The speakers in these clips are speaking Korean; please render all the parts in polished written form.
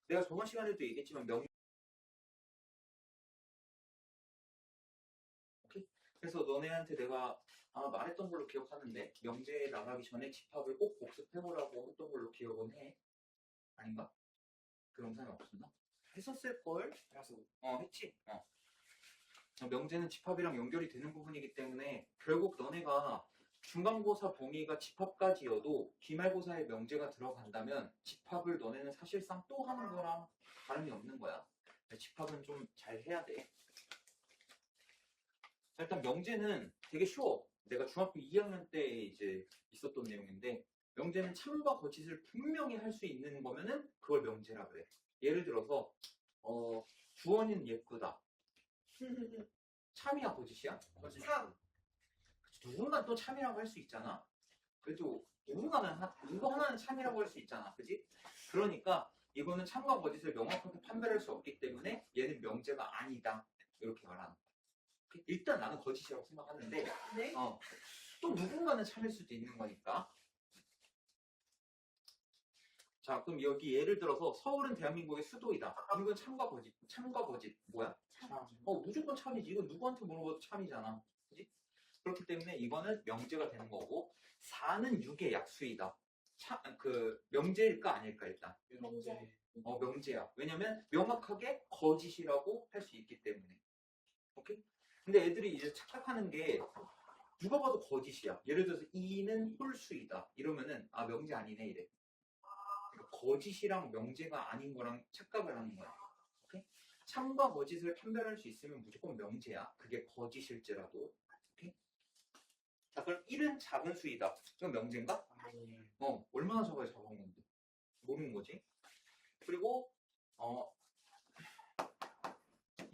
내가 저번 시간에도 얘기했지만 오케이? 그래서 너네한테 내가 아마 말했던 걸로 기억하는데 명제에 나가기 전에 집합을 꼭 복습해보라고 했던 걸로 기억은 해. 아닌가? 그런 사람이 없었나? 했었을걸? 했지? 명제는 집합이랑 연결이 되는 부분이기 때문에 결국 너네가 중간고사 범위가 집합까지여도 기말고사에 명제가 들어간다면 집합을 너네는 사실상 또 하는 거랑 다름이 없는 거야. 집합은 좀 잘 해야 돼. 일단 명제는 되게 쉬워. 내가 중학교 2학년 때 이제 있었던 내용인데 명제는 참과 거짓을 분명히 할 수 있는 거면은 그걸 명제라 그래. 예를 들어서 주원이는 예쁘다. 참이야 거짓이야? 참. 누군가 또 참이라고 할 수 있잖아. 그래도 누군가는 누구 하나는 참이라고 할 수 있잖아. 그지? 그러니까 이거는 참과 거짓을 명확하게 판별할 수 없기 때문에 얘는 명제가 아니다. 이렇게 말하는 거야. 일단 나는 거짓이라고 생각하는데 네? 또 누군가는 참일 수도 있는 거니까. 자, 그럼 여기 예를 들어서 서울은 대한민국의 수도이다. 이건 참과 거짓. 참과 거짓 뭐야? 참. 무조건 참이지. 이건 누구한테 물어봐도 참이잖아. 그지? 그렇기 때문에 이거는 명제가 되는 거고 4는 6의 약수이다. 명제일까 아닐까 일단. 명제. 명제야. 왜냐면 명확하게 거짓이라고 할 수 있기 때문에. 오케이? 근데 애들이 이제 착각하는 게 누가 봐도 거짓이야. 예를 들어서 2는 홀수이다. 이러면은 명제 아니네 이래. 그러니까 거짓이랑 명제가 아닌 거랑 착각을 하는 거야. 오케이? 참과 거짓을 판별할 수 있으면 무조건 명제야. 그게 거짓일지라도. 오케이? 자, 그럼 1은 작은 수이다. 그건 명제인가? 아니에요. 얼마나 작아야 작은 건데? 모르는 거지. 그리고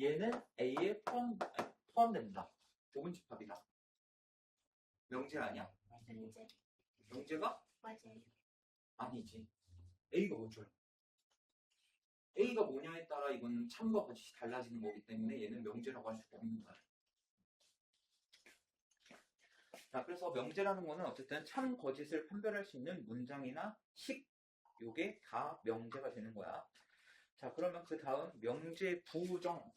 얘는 A에 포함된다. 5분 집합이다. 명제 아니야? 명제. 명제가? 맞아요. 아니지. A가 뭔 줄 알아? A가 뭐냐에 따라 이건 참과 거짓이 달라지는 거기 때문에 얘는 명제라고 할 수가 없는 거야. 자, 그래서 명제라는 거는 어쨌든 참, 거짓을 판별할 수 있는 문장이나 식, 요게 다 명제가 되는 거야. 자, 그러면 그 다음 명제 부정.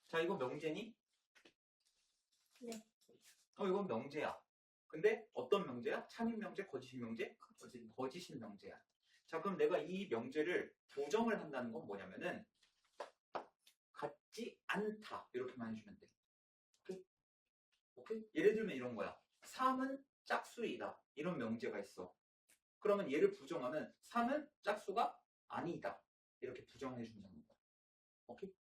자, 이건 명제니? 네. 이건 명제야. 근데 어떤 명제야? 참인 명제, 거짓인 명제? 거짓인 명제야. 자, 그럼 내가 이 명제를 부정을 한다는 건 뭐냐면은 같지 않다. 이렇게만 해주면 돼. 오케이? 오케이? 예를 들면 이런 거야. 3은 짝수이다. 이런 명제가 있어. 그러면 얘를 부정하면 3은 짝수가 아니다. 이렇게 부정해 준다는 거야. 오케이?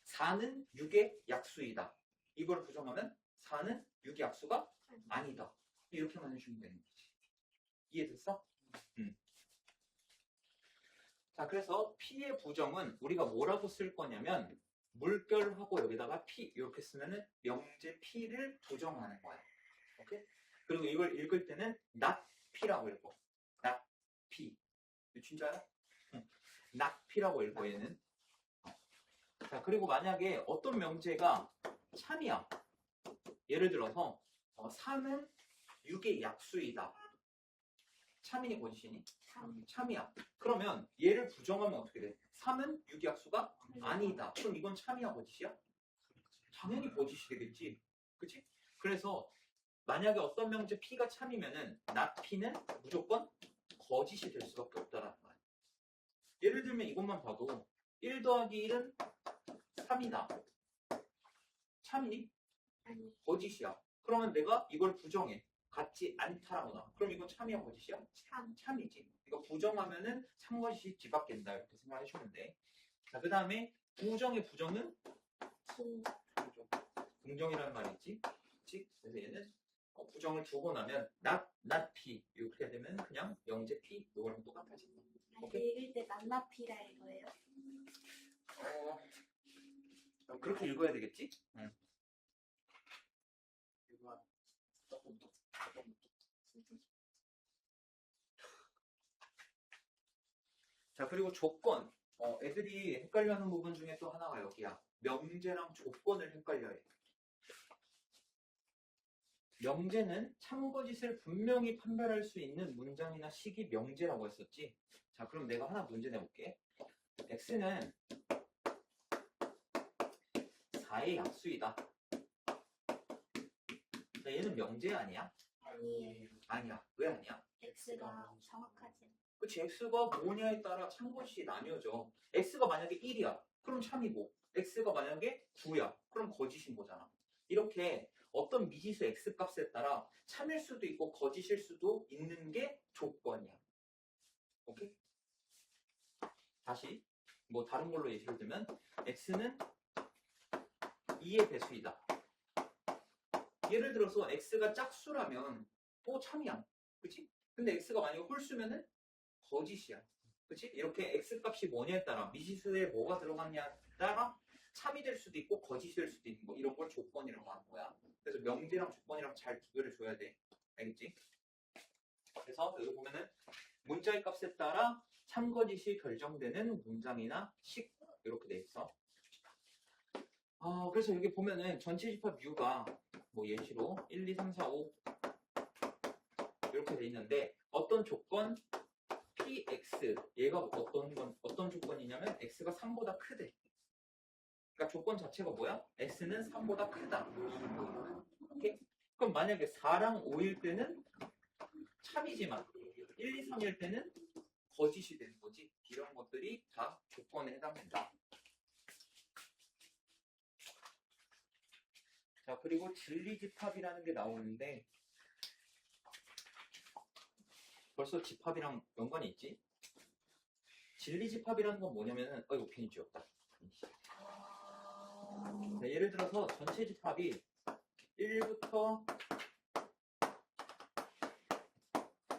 4는 6의 약수이다. 이걸 부정하면 4는 6의 약수가 아니다. 이렇게만 해주면 되는 거지. 이해됐어? 자, 그래서 P의 부정은 우리가 뭐라고 쓸 거냐면 물결하고 여기다가 P 이렇게 쓰면은 명제 P를 부정하는 거야. 오케이? 그리고 이걸 읽을 때는 not P라고 읽어. not P. 진짜야? not P라고 읽어 얘는. 자, 그리고 만약에 어떤 명제가 참이야. 예를 들어서 3은 6의 약수이다. 참이니 거짓이니? 참이야. 그러면 얘를 부정하면 어떻게 돼? 3은 6의 약수가 아니다. 그럼 이건 참이야 거짓이야? 당연히 거짓이 되겠지. 그치? 그래서 만약에 어떤 명제 P가 참이면은 not P는 무조건 거짓이 될 수밖에 없다라는 거야. 예를 들면 이것만 봐도 1 더하기 1은 3이다. 참이니? 아니. 거짓이야. 그러면 내가 이걸 부정해. 같지 않다라고 나와. 그럼 이건 참이야 거짓이야? 참이지. 이거 부정하면은 참거짓이 뒤바뀐다 이렇게 생각해주면 돼. 자, 그 다음에 부정의 부정은 긍정이라는 말이 있지. 그치? 그래서 얘는 부정을 두고 나면 not P 이렇게 되면 그냥 명제 P 이거랑 똑같아진다. 오케이? 읽을 때 낱낱이라 이거예요. 그렇게 읽어야 되겠지? 응. 자, 그리고 조건. 애들이 헷갈려하는 부분 중에 또 하나가 여기야. 명제랑 조건을 헷갈려해. 명제는 참거짓을 분명히 판별할 수 있는 문장이나 식이 명제라고 했었지. 자, 그럼 내가 하나 문제 내볼게. x는 4의 약수이다. 자, 얘는 명제 아니야? 아니에요. 아니야. 왜 아니야? X가 정확하지 않아요. 그치, x가 뭐냐에 따라 참것이 나뉘어져. x가 만약에 1이야. 그럼 참이고, x가 만약에 9야. 그럼 거짓인 거잖아. 이렇게 어떤 미지수 x 값에 따라 참일 수도 있고 거짓일 수도 있는 게 조건이야. 오케이? 다시 뭐 다른 걸로 예시를 들면 x는 2의 배수이다. 예를 들어서 x가 짝수라면 참이야. 그치? 근데 x가 만약에 홀수면은 거짓이야. 그치? 이렇게 x 값이 뭐냐에 따라 미지수에 뭐가 들어갔냐에 따라 참이 될 수도 있고 거짓이 될 수도 있고 이런 걸 조건이라고 하는 거야. 그래서 명제랑 조건이랑 잘 구별을 줘야 돼. 알겠지? 그래서 여기 보면은 문자의 값에 따라 참거짓이 결정되는 문장이나 식 이렇게 돼 있어. 그래서 여기 보면은 전체 집합 U가 뭐 예시로 1, 2, 3, 4, 5 이렇게 돼 있는데 어떤 조건 PX 얘가 어떤 조건이냐면 X가 3보다 크대. 그러니까 조건 자체가 뭐야? X는 3보다 크다. 오케이? 그럼 만약에 4랑 5일 때는 참이지만 1, 2, 3일 때는 거짓이 되는 거지. 이런 것들이 다 조건에 해당된다. 자, 그리고 진리집합이라는 게 나오는데 벌써 집합이랑 연관이 있지? 진리집합이라는 건 뭐냐면은 이거 괜히 지웠다. 자, 예를 들어서 전체 집합이 1부터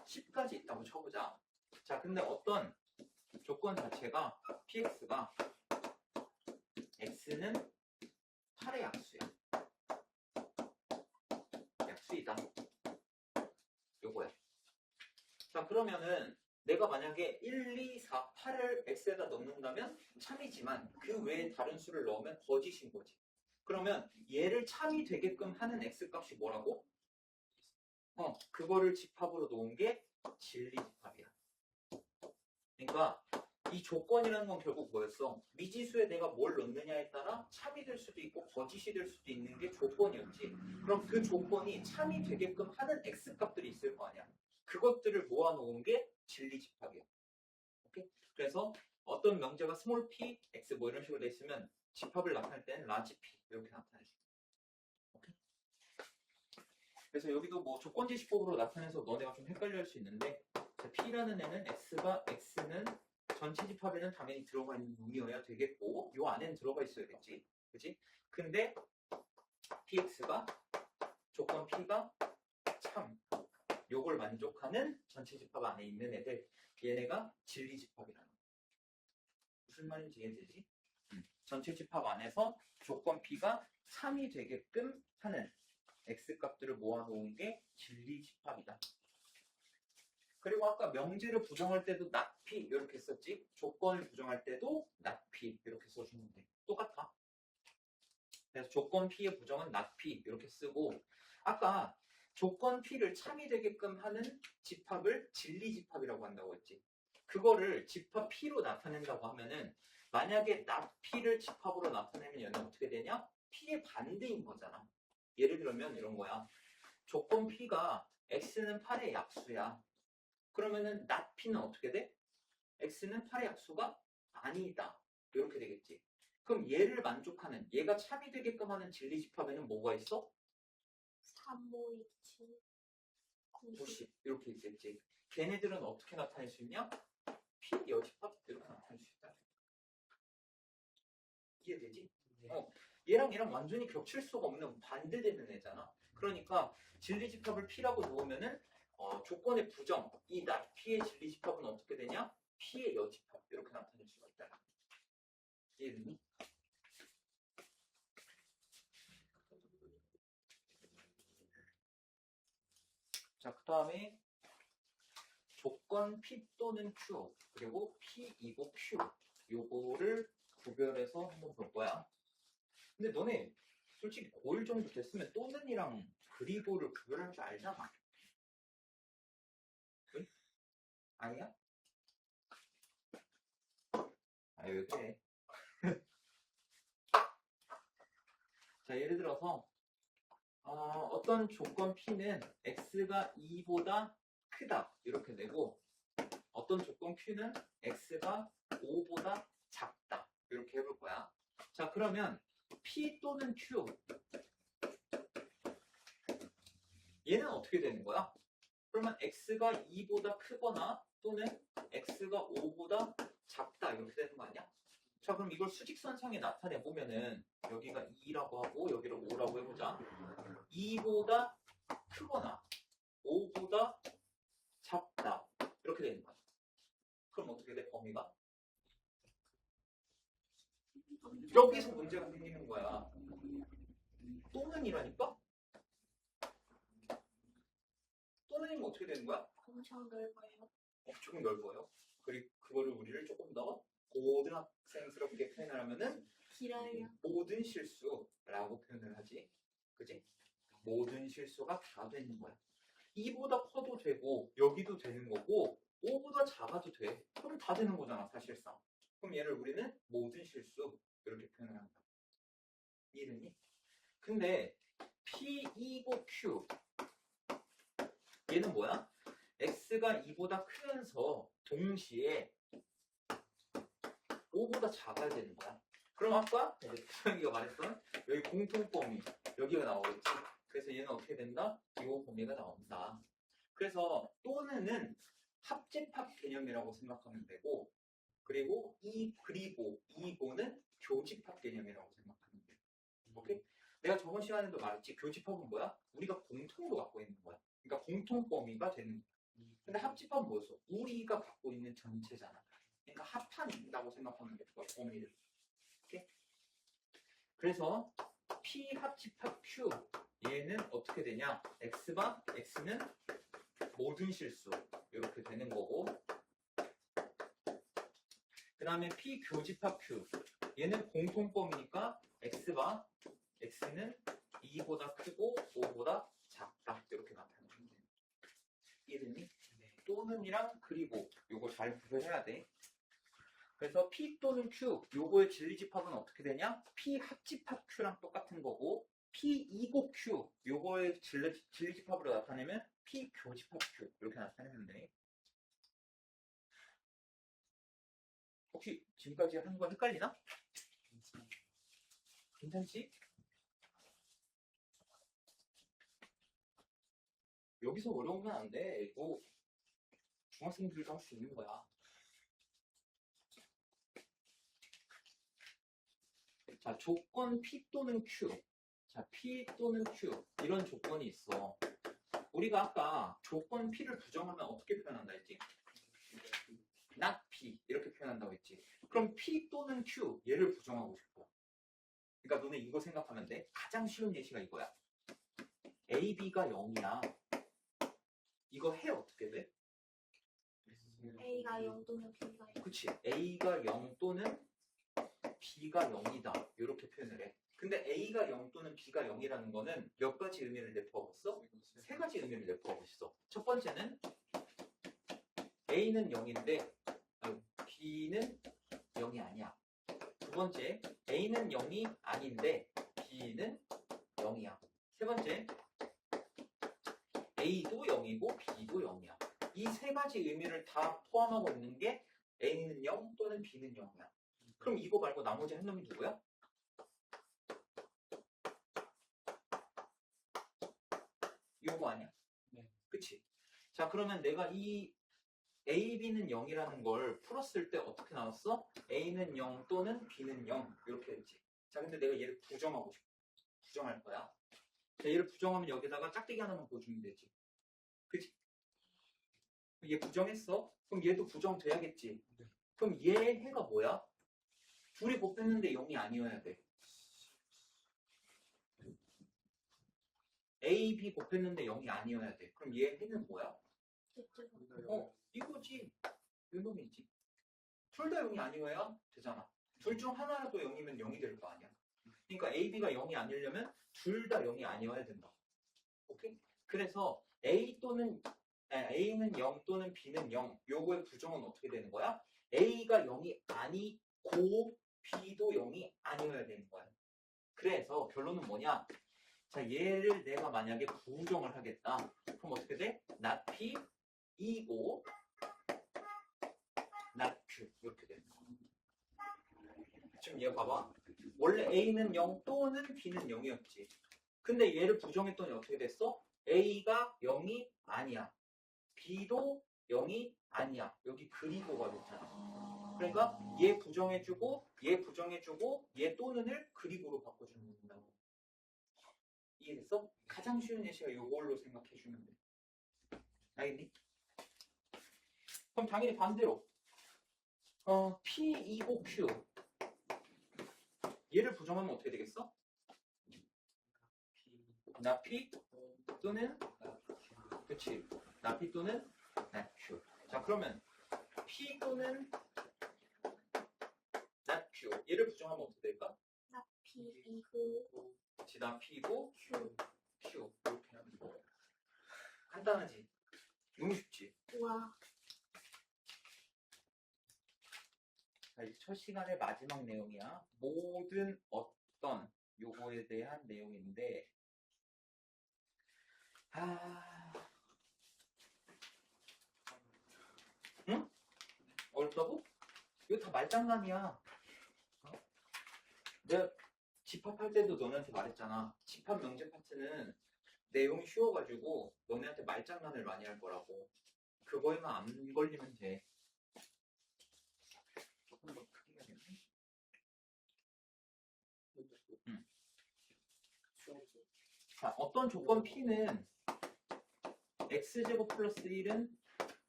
10까지 있다고 쳐보자. 자, 근데 어떤 조건 자체가 px가 x는 8의 약수야. 약수이다. 요거야. 자, 그러면은 내가 만약에 1, 2, 4, 8을 x에다 넣는다면 참이지만 그 외에 다른 수를 넣으면 거짓인 거지. 그러면 얘를 참이 되게끔 하는 x값이 뭐라고? 그거를 집합으로 놓은 게 진리집합이야. 그러니까 이 조건이라는 건 결국 뭐였어? 미지수에 내가 뭘 넣느냐에 따라 참이 될 수도 있고 거짓이 될 수도 있는 게 조건이었지. 그럼 그 조건이 참이 되게끔 하는 x값들이 있을 거 아니야. 그것들을 모아놓은 게 진리집합이야. 오케이? 그래서 어떤 명제가 스몰 p, x 뭐 이런 식으로 돼 있으면 집합을 나타낼 때는 라지 p 이렇게 나타내줘. 오케이? 그래서 여기도 뭐 조건지식법으로 나타내서 너네가 좀 헷갈려 할 수 있는데 p라는 애는 x는 전체 집합에는 당연히 들어가 있는 놈이어야 되겠고 요 안에는 들어가 있어야겠지. 그치? 근데 px가 조건 p가 참 요걸 만족하는 전체 집합 안에 있는 애들 얘네가 진리 집합이라는 거야. 무슨 말인지 이해되지? 전체 집합 안에서 조건 p가 참이 되게끔 하는 x값들을 모아놓은 게 진리 집합이다. 그리고 아까 명제를 부정할 때도 not p 이렇게 썼지. 조건을 부정할 때도 not p 이렇게 써주면 돼. 똑같아. 그래서 조건 p의 부정은 not p 이렇게 쓰고 아까 조건 p를 참이 되게끔 하는 집합을 진리 집합이라고 한다고 했지. 그거를 집합 p로 나타낸다고 하면은 만약에 not p를 집합으로 나타내면 얘는 어떻게 되냐? p의 반대인 거잖아. 예를 들면 이런 거야. 조건 p가 x는 8의 약수야. 그러면은 not p는 어떻게 돼? x는 8의 약수가 아니다. 이렇게 되겠지. 그럼 얘를 만족하는, 얘가 참이 되게끔 하는 진리집합에는 뭐가 있어? 3, 5, 6, 7, 90 이렇게 있겠지. 걔네들은 어떻게 나타낼 수 있냐? p 여집합 이렇게 나타낼 수 있다. 이해되지? 얘랑 얘랑 완전히 겹칠 수가 없는 반대되는 애잖아. 그러니까 진리집합을 p라고 놓으면은 조건의 부정, 이 not p의 진리집합은 어떻게 되냐? p의 여집합 이렇게 나타낼 수가 있다. 이해되니? 자, 그 다음에 조건 P 또는 Q 그리고 P이고 Q 요거를 구별해서 한번 볼 거야. 근데 너네 솔직히 고1 정도 됐으면 또는이랑 그리고를 구별할 줄 알잖아. 응? 아니야? 아, 왜 그래? 자, 예를 들어서 어떤 조건 P는 X가 2보다 크다 이렇게 되고 어떤 조건 Q는 X가 5보다 작다 이렇게 해볼 거야. 자, 그러면 P 또는 Q 얘는 어떻게 되는 거야? 그러면 X가 2보다 크거나 또는 X가 5보다 작다 이렇게 되는 거 아니야? 자, 그럼 이걸 수직선상에 나타내보면은 여기가 2라고 하고 여기를 5라고 해보자. 2보다 크거나 5보다 작다 이렇게 되는 거야. 그럼 어떻게 돼? 범위가? 여기서 문제가 생기는 거야. 또는이라니까? 또는이면 어떻게 되는 거야? 엄청 넓어요. 조금 넓어요. 그리고 그거를 우리를 조금 더 고등학생스럽게 표현을 하면은 길어요. 모든 실수라고 표현을 하지. 그지? 모든 실수가 다 되는 거야. 2보다 커도 되고 여기도 되는 거고 5보다 작아도 돼. 그럼 다 되는 거잖아 사실상. 그럼 얘를 우리는 모든 실수 이렇게 표현을 한다. 이해됐니? 근데 P2고 Q 얘는 뭐야? X가 2보다 크면서 동시에 5보다 작아야 되는 거야. 그럼 아까 태영이가 말했던 여기 공통범위 여기가 나오겠지. 그래서 얘는 어떻게 된다? 이 범위가 나온다. 그래서 또는은 합집합 개념이라고 생각하면 되고 그리고 이고는 교집합 개념이라고 생각하면 돼. 오케이? 내가 저번 시간에도 말했지. 교집합은 뭐야? 우리가 공통도 갖고 있는 거야. 그러니까 공통 범위가 되는 거야. 근데 합집합은 뭐였어? 우리가 갖고 있는 전체잖아. 그러니까 합한다고 생각하면 돼. 그걸 범위를. 오케이? 그래서 P 합집합 Q 얘는 어떻게 되냐? X는 모든 실수 이렇게 되는 거고 그 다음에 P 교집합 Q 얘는 공통범위니까 X는 2보다 크고 5보다 작다 이렇게 나타내면 돼. 이해됐니? 또는이랑 그리고 요거 잘 구별해야 돼. 그래서 P 또는 Q 요거의 진리집합은 어떻게 되냐? P 합집합 Q랑 똑같은 거고 P 2곱 Q 요거의 진리집합으로 나타내면 P 교집합 Q 이렇게 나타내면 돼. 혹시 지금까지 한 거 헷갈리나? 괜찮지? 여기서 어려우면 안 돼. 이거 중학생들도 할 수 있는 거야. 자, 조건 P 또는 Q. 자, P 또는 Q. 이런 조건이 있어. 우리가 아까 조건 P를 부정하면 어떻게 표현한다 했지? not P. 이렇게 표현한다고 했지. 그럼 P 또는 Q. 얘를 부정하고 싶어. 그러니까 너네 이거 생각하면 돼. 가장 쉬운 예시가 이거야. A, B가 0이야. 이거 해 어떻게 돼? A가 0 또는 B가 0. 그치. A가 0 또는 B가 0이다. 이렇게 표현을 해. 근데 A가 0 또는 B가 0이라는 거는 몇 가지 의미를 내포하고 있어? 세 가지 의미를 내포하고 있어. 첫 번째는 A는 0인데 B는 0이 아니야. 두 번째, A는 0이 아닌데 B는 0이야. 세 번째, A도 0이고 B도 0이야. 이 세 가지 의미를 다 포함하고 있는 게 A는 0 또는 B는 0이야. 그럼 이거 말고 나머지 한 놈이 누구야? 요거 아니야? 네. 그치? 자, 그러면 내가 이 A, B는 0이라는 걸 풀었을 때 어떻게 나왔어? A는 0 또는 B는 0 이렇게 했지. 자, 근데 내가 얘를 부정하고 싶어. 부정할 거야. 자, 얘를 부정하면 여기다가 짝대기 하나만 보여주면 되지. 그치? 얘 부정했어? 그럼 얘도 부정돼야겠지. 네. 그럼 얘 해가 뭐야? 둘이 곱했는데 0이 아니어야 돼. A, B 곱했는데 0이 아니어야 돼. 그럼 얘 해는 뭐야? 이거지. 요놈이지. 둘 다 0이 아니어야 되잖아. 둘 중 하나라도 0이면 0이 될 거 아니야. 그러니까 A, B가 0이 아니려면 둘 다 0이 아니어야 된다. 오케이? 그래서 A는 0 또는 B는 0. 요거의 부정은 어떻게 되는 거야? A가 0이 아니고 B도 0이 아니어야 되는 거야. 그래서 결론은 뭐냐? 자, 얘를 내가 만약에 부정을 하겠다. 그럼 어떻게 돼? not P, E고 not Q 이렇게 되는 거야. 지금 얘 봐봐. 원래 A는 0 또는 B는 0이었지. 근데 얘를 부정했더니 어떻게 됐어? A가 0이 아니야. B도 0이 아니야. 여기 그리고가 됐잖아. 그러니까 얘 부정해주고 얘 부정해주고 얘 또는을 그리고로 바꿔주는 겁니다. 이해됐어? 가장 쉬운 예시가 이걸로 생각해주면 돼. 알겠니? 그럼 당연히 반대로 P, E고 Q 얘를 부정하면 어떻게 되겠어? 나 P 또는 그치 나 P 또는 나 Q. 자 그러면 P 또는 나 Q 얘를 부정하면 어떻게 될까? 나 P 이고 그치 나 P고 Q. Q 이렇게 하면 돼. 간단하지? 너무 쉽지? 우와. 자, 이제 첫 시간의 마지막 내용이야. 모든 어떤 요거에 대한 내용인데 응? 어렵다고? 이거 다 말장난이야. 내가 집합할 때도 너네한테 말했잖아. 집합 명제 파트는 내용이 쉬워가지고 너네한테 말장난을 많이 할 거라고. 그거에만 안 걸리면 돼. 조금 더 크게 해야겠네. 응. 자, 어떤 조건 P는 X제곱 플러스 1은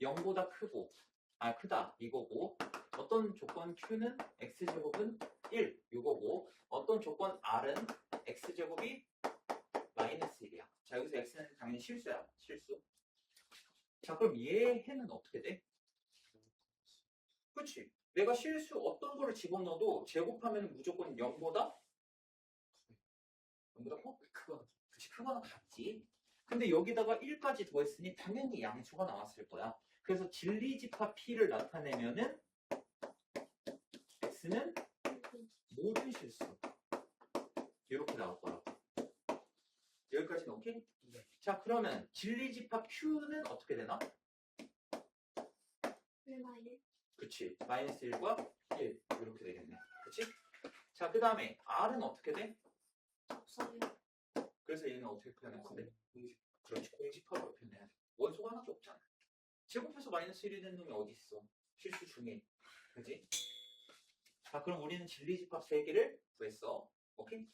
0보다 크다 이거고, 어떤 조건 Q는 X제곱은 1 이거고, 어떤 조건 R은 X제곱이 마이너스 1이야. 자, 여기서 X는 당연히 실수야. 실수. 자, 그럼 얘 해는 어떻게 돼? 그치? 내가 실수 어떤 거를 집어넣어도 제곱하면 무조건 0보다 커? 그치, 크거나 같지. 근데 여기다가 1까지 더했으니 당연히 양수가 나왔을 거야. 그래서 진리집합 P를 나타내면은 X는 모든 실수 이렇게 나올 거라고. 여기까지는 오케이? 네. 자, 그러면 진리집합 Q는 어떻게 되나? 1마 1. 그치, 마이너스 1과 1 이렇게 되겠네. 그치? 자, 그 다음에 R은 어떻게 돼? 없어요. 그래서 얘는 어떻게 표현할 건데? 그렇지, 공집합으로 표현해야 돼. 원소가 하나도 없잖아. 제곱해서 마이너스 1이 되는 놈이 어디 있어? 실수 중에. 그지? 자, 그럼 우리는 진리집합 3개를 구했어. 오케이?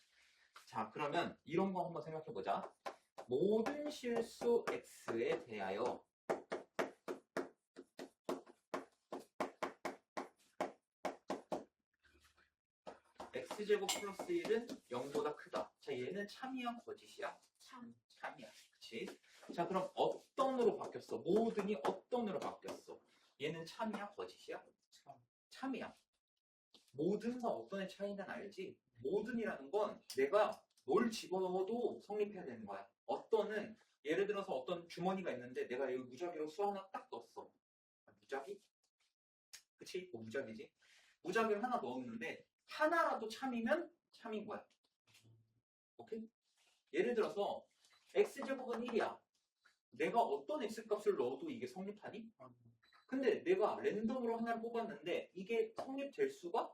자, 그러면 이런 거 한번 생각해보자. 모든 실수 x에 대하여 x제곱 플러스 1은 0보다 크다. 자, 얘는 참이야, 거짓이야? 참이야. 그치? 자, 그럼 어떤으로 바뀌었어? 모든이 어떤으로 바뀌었어? 얘는 참이야, 거짓이야? 참이야. 모든과 어떤의 차이는 알지? 모든이라는 건 내가 뭘 집어넣어도 성립해야 되는 거야. 어떤은 예를 들어서 어떤 주머니가 있는데 내가 여기 무작위로 수 하나 딱 넣었어. 무작위? 그치? 뭐 무작위지? 무작위를 하나 넣었는데 하나라도 참이면 참인 거야. 오케이? 예를 들어서 x제곱은 1이야. 내가 어떤 x값을 넣어도 이게 성립하니? 근데 내가 랜덤으로 하나를 뽑았는데 이게 성립될 수가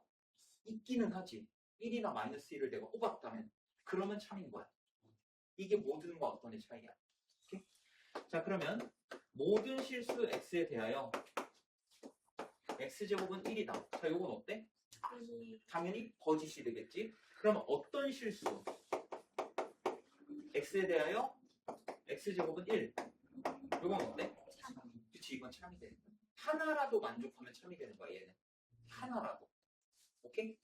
있기는 하지. 1이나 마이너스 1을 내가 뽑았다면 그러면 참인 거야. 이게 모든과 어떤의 차이야. 오케이? 자, 그러면 모든 실수 x에 대하여 x제곱은 1이다. 자, 요건 어때? 당연히 거짓이 되겠지. 그러면 어떤 실수 x에 대하여 x제곱은 1. 요건 어때? 그치, 이건 참이 되는 거야. 하나라도 만족하면 참이 되는 거야, 얘는. 하나라도. 오케이?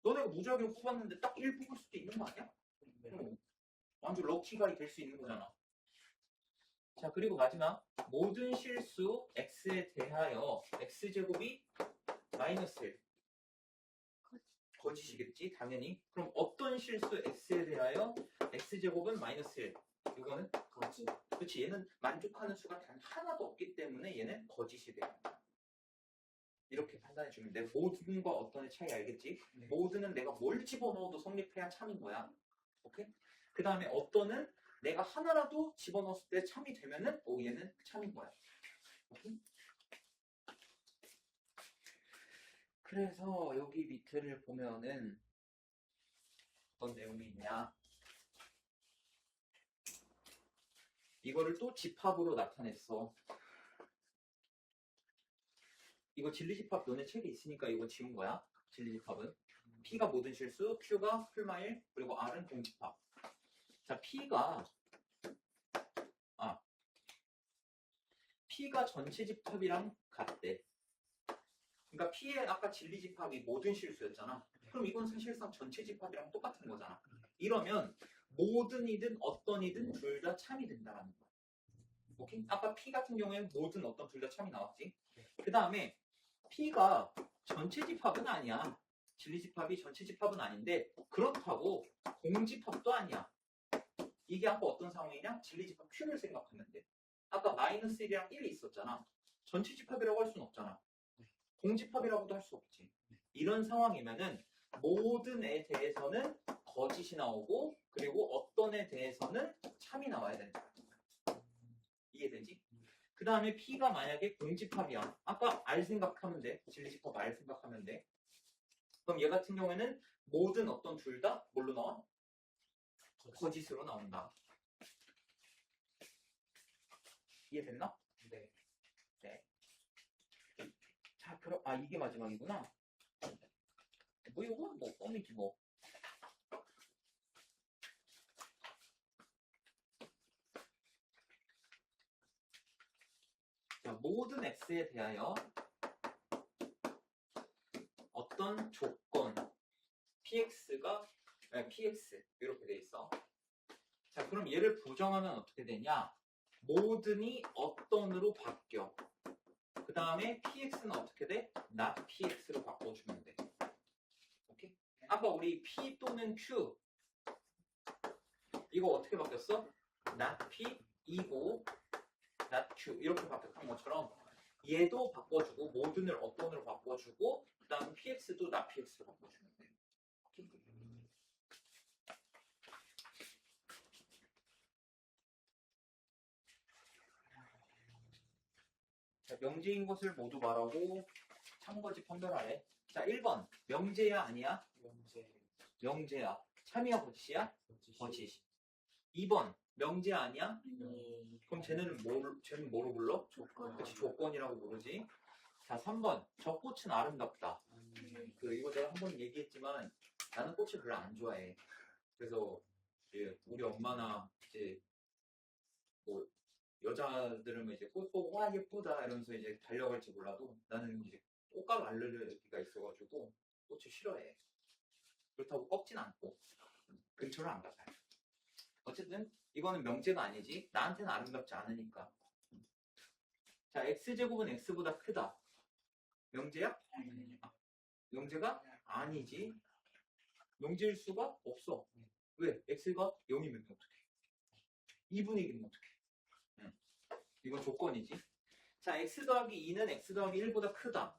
너네가 무작위로 뽑았는데 딱 1 뽑을 수도 있는 거 아니야? 완전 럭키가이 될 수 있는 거잖아. 자, 그리고 마지막 모든 실수 x에 대하여 x제곱이 마이너스 1. 거짓이겠지 당연히. 그럼 어떤 실수 x에 대하여 x제곱은 마이너스 1. 이거는 거짓. 그렇지. 얘는 만족하는 수가 단 하나도 없기 때문에 얘는 거짓이 돼요. 이렇게 판단해 주면 돼. 모든과 어떤의 차이 알겠지? 네. 모든은 내가 뭘 집어넣어도 성립해야 참인 거야. 오케이? 그 다음에 어떤은 내가 하나라도 집어넣었을 때 참이 되면은 얘는 참인 거야. 오케이? 그래서 여기 밑에를 보면은 어떤 내용이 있냐? 이거를 또 집합으로 나타냈어. 이거 진리집합 너네 책에 있으니까 이거 지운 거야. 진리집합은 P가 모든 실수, Q가 풀마일, 그리고 R은 공집합. 자, P가 전체 집합이랑 같대. 그러니까 P의 아까 진리집합이 모든 실수였잖아. 그럼 이건 사실상 전체 집합이랑 똑같은 거잖아. 이러면 모든이든 어떤이든 둘 다 참이 된다는 거야. 오케이? 아까 P 같은 경우에는 모든 어떤 둘 다 참이 나왔지. 그 다음에 P가 전체 집합은 아니야. 진리집합이 전체 집합은 아닌데 그렇다고 공집합도 아니야. 이게 아까 어떤 상황이냐? 진리집합 Q를 생각하면 돼. 아까 마이너스 1이랑 1이 있었잖아. 전체 집합이라고 할 수는 없잖아. 공집합이라고도 할 수 없지. 이런 상황이면은 모든에 대해서는 거짓이 나오고 그리고 어떤 에 대해서는 참이 나와야 된다. 이해되지? 그 다음에 P가 만약에 공집합이야. 아까 R 생각하면 돼. 진리집합 R 생각하면 돼. 그럼 얘 같은 경우에는 모든 어떤 둘 다 뭘로 나와? 거짓으로 나온다. 이해됐나? 네. 네. 자, 그럼 이게 마지막이구나. 뭐 이거 뭐 껌이지 뭐. 자, 모든 x에 대하여 어떤 조건 px 이렇게 돼 있어. 자, 그럼 얘를 부정하면 어떻게 되냐? 모든이 어떤으로 바뀌어. 그 다음에 px는 어떻게 돼? not px로 바꿔주면 돼. 오케이? 아까 우리 p 또는 q 이거 어떻게 바뀌었어? not p 이고 not q 이렇게 바뀌었던 것처럼 얘도 바꿔주고 모든을 어떤으로 바꿔주고 그 다음 px도 not px로 바꿔주면 돼. 오케이? 자, 명제인 것을 모두 말하고 참거짓 판별하래. 자, 1번 명제야 아니야? 명제야. 참이야 거짓이야? 거짓. 2번 명제 아니야? 그럼 쟤는 뭐로 불러? 조건. 그치, 조건이라고 부르지. 자, 3번 저 꽃은 아름답다. 이거 내가 한번 얘기했지만 나는 꽃을 별로 안 좋아해. 그래서 이제 우리 엄마나 이제 뭐 여자들은 이제 꽃 보고 와 예쁘다 이러면서 이제 달려갈지 몰라도 나는 이제 꽃가루 알레르기가 있어가지고 꽃을 싫어해. 그렇다고 꺾진 않고 근처를 안 가봐요. 어쨌든 이거는 명제가 아니지. 나한테는 아름답지 않으니까. 자, x제곱은 x보다 크다. 명제야? 명제가 아니지. 명제일 수가 없어. 왜? x가 0이면 어떡해? 2분의 1이면 어떡해? 이건 조건이지. 자, x 더하기 2는 x 더하기 1보다 크다.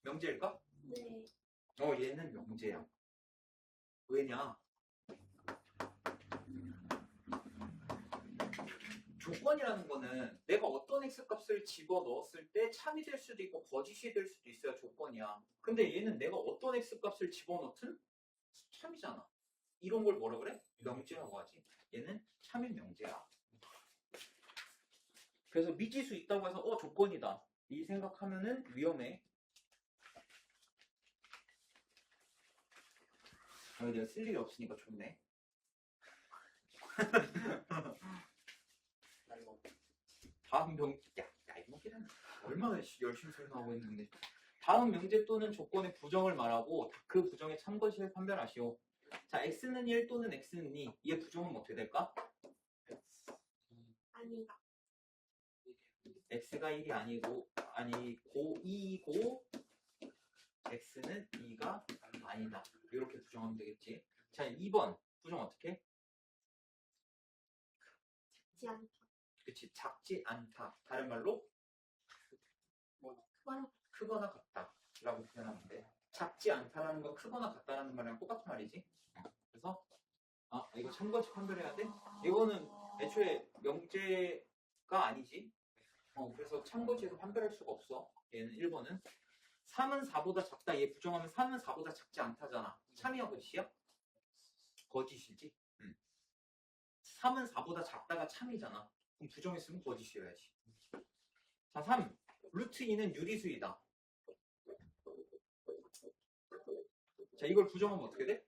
명제일까? 네. 얘는 명제야. 왜냐? 조건이라는 거는 내가 어떤 x값을 집어넣었을 때 참이 될 수도 있고 거짓이 될 수도 있어야 조건이야. 근데 얘는 내가 어떤 x값을 집어넣든 참이잖아. 이런 걸 뭐라 그래? 명제라고 하지. 얘는 참인 명제야. 그래서 미지수 있다고 해서 조건이다. 이 생각하면은 위험해. 내가 쓸 일이 없으니까 좋네. 다음 이목이라는 얼마나 열심히 설명하고 있는데. 다음 명제 또는 조건의 부정을 말하고 그 부정의 참거짓을 판별하시오. 자, x는 1 또는 x는 2. 얘 부정은 어떻게 될까? 아니다. x가 1이 아니고 2이고 x는 2가 아니다. 이렇게 부정하면 되겠지. 자, 2번 부정 어떻게 해? 작지 않다. 그치, 작지 않다. 다른 말로 그거는 크거나 같다 라고 표현하면 돼. 작지 않다라는 건 크거나 같다라는 말이랑 똑같은 말이지. 그래서 이거 참고치 판별해야 돼. 이거는 애초에 명제가 아니지. 그래서 참고치에서 판별할 수가 없어. 얘는 1번은 3은 4보다 작다. 얘 부정하면 3은 4보다 작지 않다잖아. 참이야 거짓이야? 거짓이지. 3은 4보다 작다가 참이잖아. 그럼 부정했으면 거짓이어야지. 자, 3. 루트 2는 유리수이다. 자, 이걸 부정하면 어떻게 돼?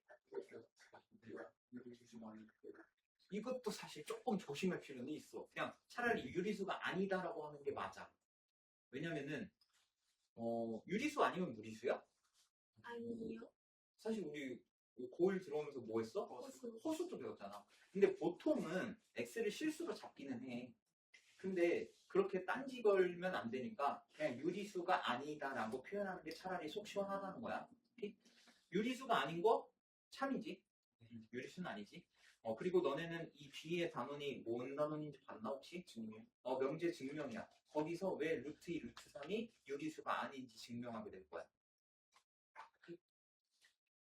이것도 사실 조금 조심할 필요는 있어. 그냥 차라리 유리수가 아니다라고 하는 게 맞아. 왜냐면은 유리수 아니면 무리수야? 아니에요. 사실 우리 고1 들어오면서 뭐 했어? 호수. 호수도 배웠잖아. 근데 보통은 x를 실수로 잡기는 해. 근데 그렇게 딴지 걸면 안 되니까 그냥 유리수가 아니다라고 표현하는 게 차라리 속 시원하다는 거야. 유리수가 아닌 거 참이지. 유리수는 아니지. 그리고 너네는 이 뒤에 단원이 뭔 단원인지 봤나 혹시? 증명. 명제 증명이야. 거기서 왜 루트 2, 루트 3이 유리수가 아닌지 증명하게 될 거야.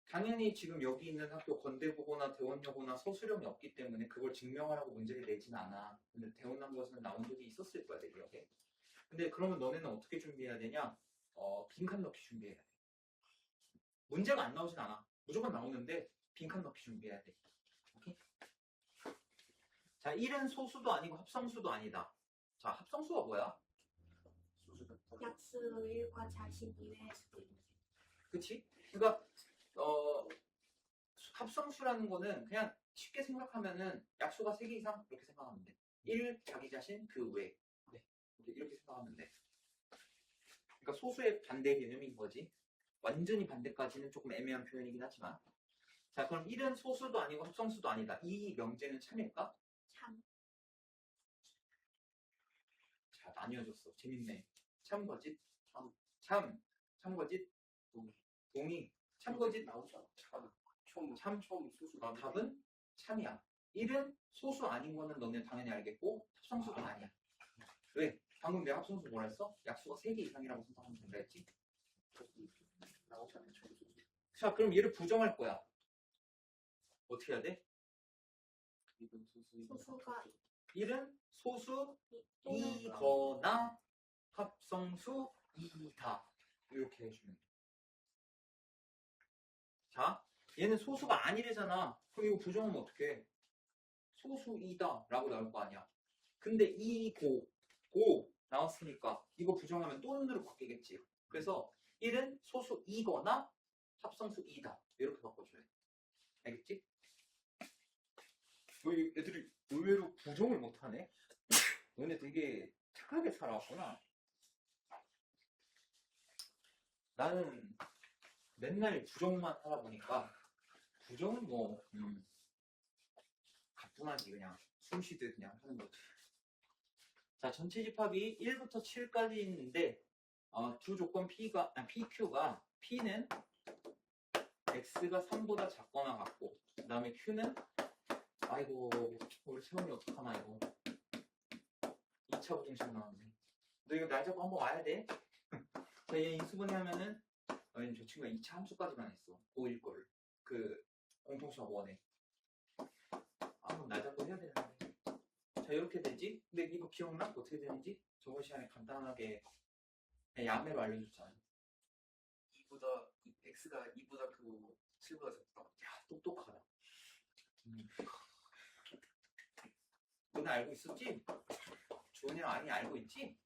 당연히 지금 여기 있는 학교 건대고거나 대원여고나 서술형이 없기 때문에 그걸 증명하라고 문제를 내진 않아. 근데 대원남고에서는 나온 적이 있었을 거야, 내 기억에. 근데 그러면 너네는 어떻게 준비해야 되냐? 빈칸 넣기 준비해야 돼. 문제가 안 나오진 않아. 무조건 나오는데 빈칸 넣기 준비해야 돼. 오케이? 자, 1은 소수도 아니고 합성수도 아니다. 자, 합성수가 뭐야? 약수 1과 자신 2의 수도 있는. 그치? 그러니까 합성수라는 거는 그냥 쉽게 생각하면은 약수가 3개 이상 이렇게 생각하면 돼. 1, 자기 자신, 그 외. 네. 이렇게 생각하면 돼. 그러니까 소수의 반대 개념인 거지. 완전히 반대까지는 조금 애매한 표현이긴 하지만. 자, 그럼 1은 소수도 아니고 합성수도 아니다. 이 명제는 참일까? 참. 자, 나뉘어졌어. 재밌네. 참거짓? 참거짓? 동의. 참거짓? 나오죠. 참. 처음 소수. 답은 참이야. 1은 소수 아닌 거는 너네 당연히 알겠고 합성수도 아니야. 왜? 방금 내가 합성수 뭐라 했어? 약수가 3개 이상이라고 생각하면 된다 했지? 나오잖아요. 처음 소수. 자, 그럼 얘를 부정할 거야. 어떻게 해야 돼? 이건 소수. 소수가 1은 또는 소수이거나 합성수이다. 이렇게 해주면 돼. 자, 얘는 소수가 아니래잖아. 그럼 이거 부정하면 어떡해? 소수이다 라고 나올 거 아니야. 근데 고 나왔으니까 이거 부정하면 또는으로 바뀌겠지. 그래서 1은 소수이거나 합성수이다. 이렇게 바꿔줘야 돼. 알겠지? 애들이 의외로 부정을 못하네? 너네 되게 착하게 살아왔구나. 나는 맨날 부정만 하다 보니까 부정은 뭐 가뿐하지. 그냥 숨 쉬듯 그냥 하는 거지. 자, 전체 집합이 1부터 7까지 있는데 두 조건 PQ가 P는 X가 3보다 작거나 같고 그 다음에 Q는 아이고 우리 세훈이 어떡하나 이거 2차 부등식 나왔네. 너 이거 날 잡고 한번 와야 돼. 자, 얘 인수분해 하면은 저 친구가 2차 함수까지만 했어. 고1 거를 그 공통수학 원에 한번 날 잡고 해야 되는데. 자, 이렇게 되지? 근데 이거 기억나? 어떻게 되는지? 저번 시간에 간단하게 그냥 야매로 알려줬잖아. 2보다 x가 2보다 크고 7보다 작다. 야, 똑똑하다. 너네 알고 있었지? 주원이랑 아니 알고 있지?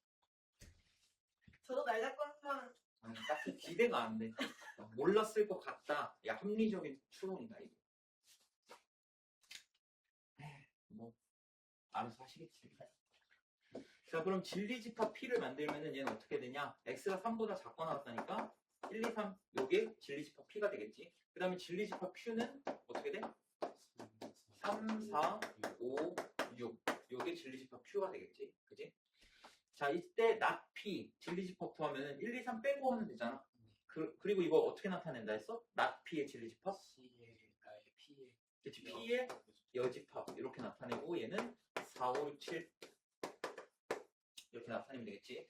저도 날 잡고 하면 딱히 기대가 안 돼. 몰랐을 것 같다. 야, 합리적인 추론이다 이거. 뭐 알아서 하시겠지. 자, 그럼 진리집합 P를 만들면은 얘는 어떻게 되냐? X가 3보다 작거나 같다니까 1, 2, 3 요게 진리집합 P가 되겠지. 그 다음에 진리집합 Q는 어떻게 돼? 3, 4, 5, 6 요게 진리집합 Q가 되겠지. 그지? 자, 이때 not P 진리집합 구하면은 1, 2, 3 빼고 하면 되잖아. 그리고 이거 어떻게 나타낸다 했어? not P의 진리집합? C의 나의 P의 그치, P의 여집합 이렇게 나타내고 얘는 4, 5, 6, 7 이렇게 나타내면 되겠지.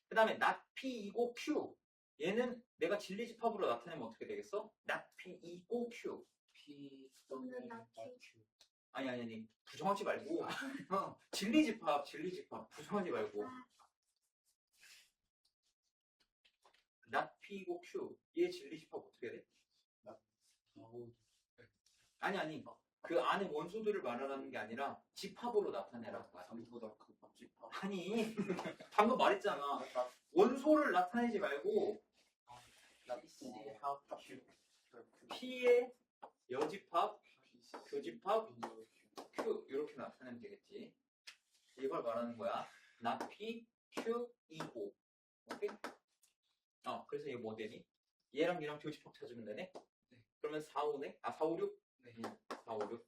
그 다음에 not P이고 Q 얘는 내가 진리집합으로 나타내면 어떻게 되겠어? not P이고 Q P 또는 또는 not Q. 아니 부정하지 말고 진리집합 부정하지 말고 not P이고 Q 얘 진리집합 어떻게 돼? 아우 아니 그 안에 원소들을 말하는 게 아니라 집합으로 나타내라는 거야. 3보다 그 집합. 아니 방금 말했잖아. 원소를 나타내지 말고 C 합 Q. P의 여집합, 교집합, Q 이렇게 나타내면 되겠지. 이걸 말하는 거야. not P, Q, 2, 5. 오케이? 그래서 이게 뭐 되니? 얘랑 얘랑 교집합 찾으면 되네? 네. 그러면 4, 5네? 4, 5, 6? 네. 4, 5, 6.